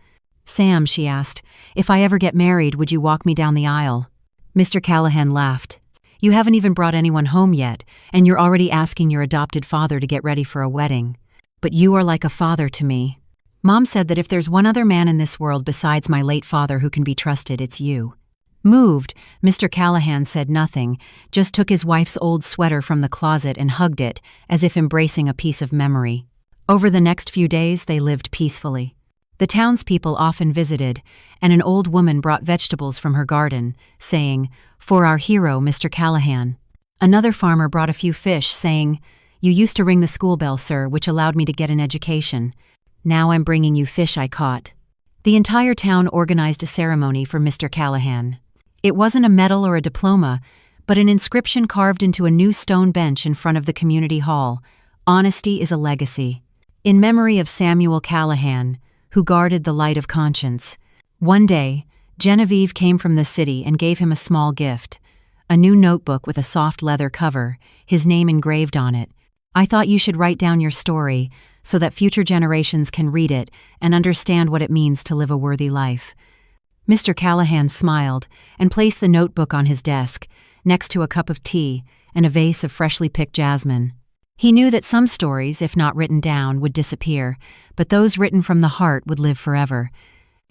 "Sam," she asked, "if I ever get married, would you walk me down the aisle?" Mr. Callahan laughed. "You haven't even brought anyone home yet, and you're already asking your adopted father to get ready for a wedding. But you are like a father to me. Mom said that if there's one other man in this world besides my late father who can be trusted, it's you." Moved, Mr. Callahan said nothing, just took his wife's old sweater from the closet and hugged it, as if embracing a piece of memory. Over the next few days, they lived peacefully. The townspeople often visited, and an old woman brought vegetables from her garden, saying, "For our hero, Mr. Callahan." Another farmer brought a few fish, saying, "You used to ring the school bell, sir, which allowed me to get an education. Now I'm bringing you fish I caught." The entire town organized a ceremony for Mr. Callahan. It wasn't a medal or a diploma, but an inscription carved into a new stone bench in front of the community hall. "Honesty is a legacy." In memory of Samuel Callahan, who guarded the light of conscience. One day, Genevieve came from the city and gave him a small gift, a new notebook with a soft leather cover, his name engraved on it. "I thought you should write down your story so that future generations can read it and understand what it means to live a worthy life." Mr. Callahan smiled and placed the notebook on his desk, next to a cup of tea and a vase of freshly picked jasmine. He knew that some stories, if not written down, would disappear, but those written from the heart would live forever.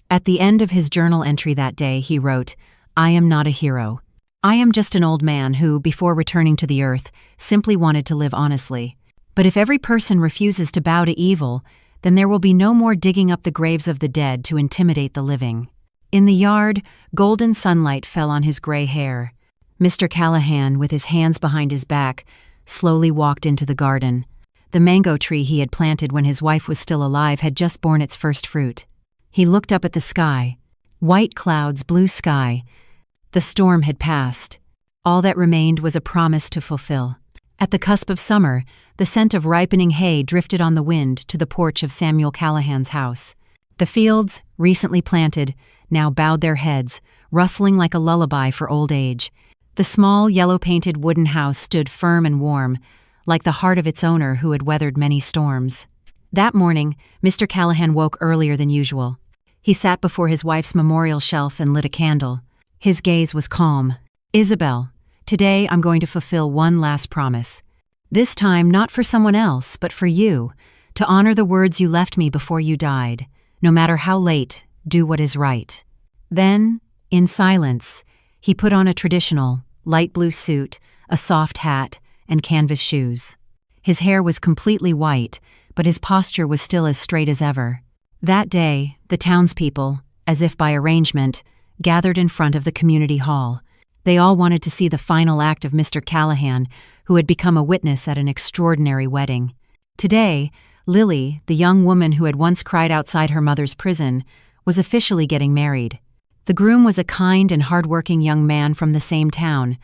At the end of his journal entry that day, he wrote, "I am not a hero. I am just an old man who, before returning to the earth, simply wanted to live honestly. But if every person refuses to bow to evil, then there will be no more digging up the graves of the dead to intimidate the living." In the yard, golden sunlight fell on his gray hair. Mr. Callahan, with his hands behind his back, slowly walked into the garden. The mango tree he had planted when his wife was still alive had just borne its first fruit. He looked up at the sky. White clouds, blue sky. The storm had passed. All that remained was a promise to fulfill. At the cusp of summer, the scent of ripening hay drifted on the wind to the porch of Samuel Callahan's house. The fields, recently planted, now bowed their heads, rustling like a lullaby for old age. The small, yellow-painted wooden house stood firm and warm, like the heart of its owner who had weathered many storms. That morning, Mr. Callahan woke earlier than usual. He sat before his wife's memorial shelf and lit a candle. His gaze was calm. "Isabel, today I'm going to fulfill one last promise. This time not for someone else, but for you, to honor the words you left me before you died. No matter how late, do what is right." Then, in silence, he put on a traditional, light blue suit, a soft hat, and canvas shoes. His hair was completely white, but his posture was still as straight as ever. That day, the townspeople, as if by arrangement, gathered in front of the community hall. They all wanted to see the final act of Mr. Callahan, who had become a witness at an extraordinary wedding. Today, Lily, the young woman who had once cried outside her mother's prison, was officially getting married. The groom was a kind and hard-working young man from the same town,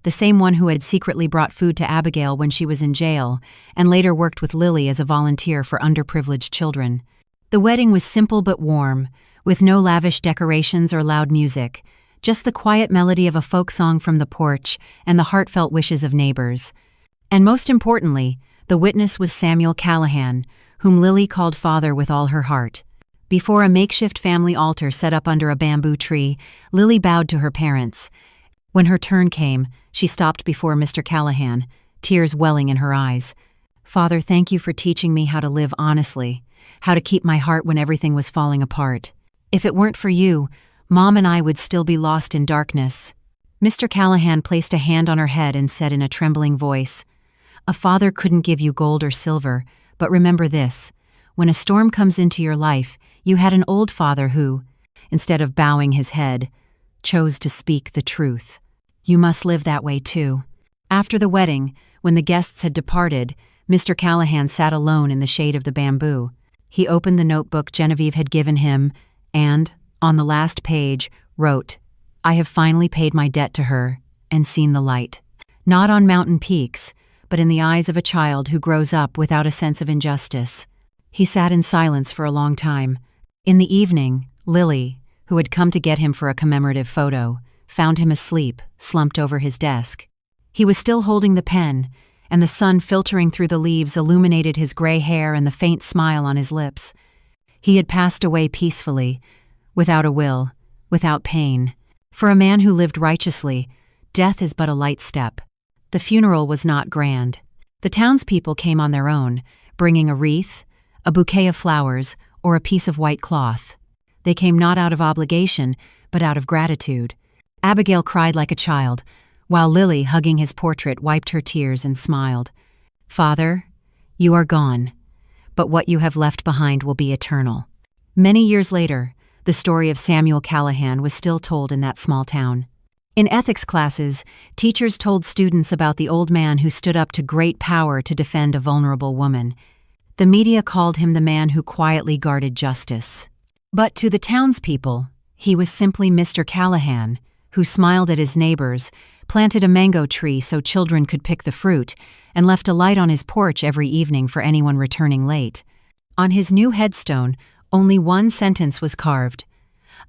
the same one who had secretly brought food to Abigail when she was in jail, and later worked with Lily as a volunteer for underprivileged children. The wedding was simple but warm, with no lavish decorations or loud music, just the quiet melody of a folk song from the porch and the heartfelt wishes of neighbors. And most importantly, the witness was Samuel Callahan, whom Lily called father with all her heart. Before a makeshift family altar set up under a bamboo tree, Lily bowed to her parents. When her turn came, she stopped before Mr. Callahan, tears welling in her eyes. "Father, thank you for teaching me how to live honestly, how to keep my heart when everything was falling apart. If it weren't for you, Mom and I would still be lost in darkness." Mr. Callahan placed a hand on her head and said in a trembling voice, "A father couldn't give you gold or silver, but remember this. When a storm comes into your life, you had an old father who, instead of bowing his head, chose to speak the truth. You must live that way too." After the wedding, when the guests had departed, Mr. Callahan sat alone in the shade of the bamboo. He opened the notebook Genevieve had given him and, on the last page, wrote, "I have finally paid my debt to her and seen the light. Not on mountain peaks, but in the eyes of a child who grows up without a sense of injustice." He sat in silence for a long time. In the evening, Lily, who had come to get him for a commemorative photo, found him asleep, slumped over his desk. He was still holding the pen, and the sun filtering through the leaves illuminated his gray hair and the faint smile on his lips. He had passed away peacefully, without a will, without pain. For a man who lived righteously, death is but a light step. The funeral was not grand. The townspeople came on their own, bringing a wreath, a bouquet of flowers, or a piece of white cloth. They came not out of obligation, but out of gratitude. Abigail cried like a child, while Lily, hugging his portrait, wiped her tears and smiled. "Father, you are gone, but what you have left behind will be eternal." Many years later, the story of Samuel Callahan was still told in that small town. In ethics classes, teachers told students about the old man who stood up to great power to defend a vulnerable woman. The media called him the man who quietly guarded justice. But to the townspeople, he was simply Mr. Callahan, who smiled at his neighbors, planted a mango tree so children could pick the fruit, and left a light on his porch every evening for anyone returning late. On his new headstone, only one sentence was carved: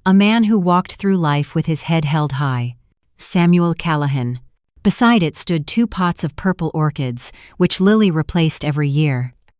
"A man who walked through life with his head held high. Samuel Callahan." Beside it stood 2 pots of purple orchids, which Lily replaced every year.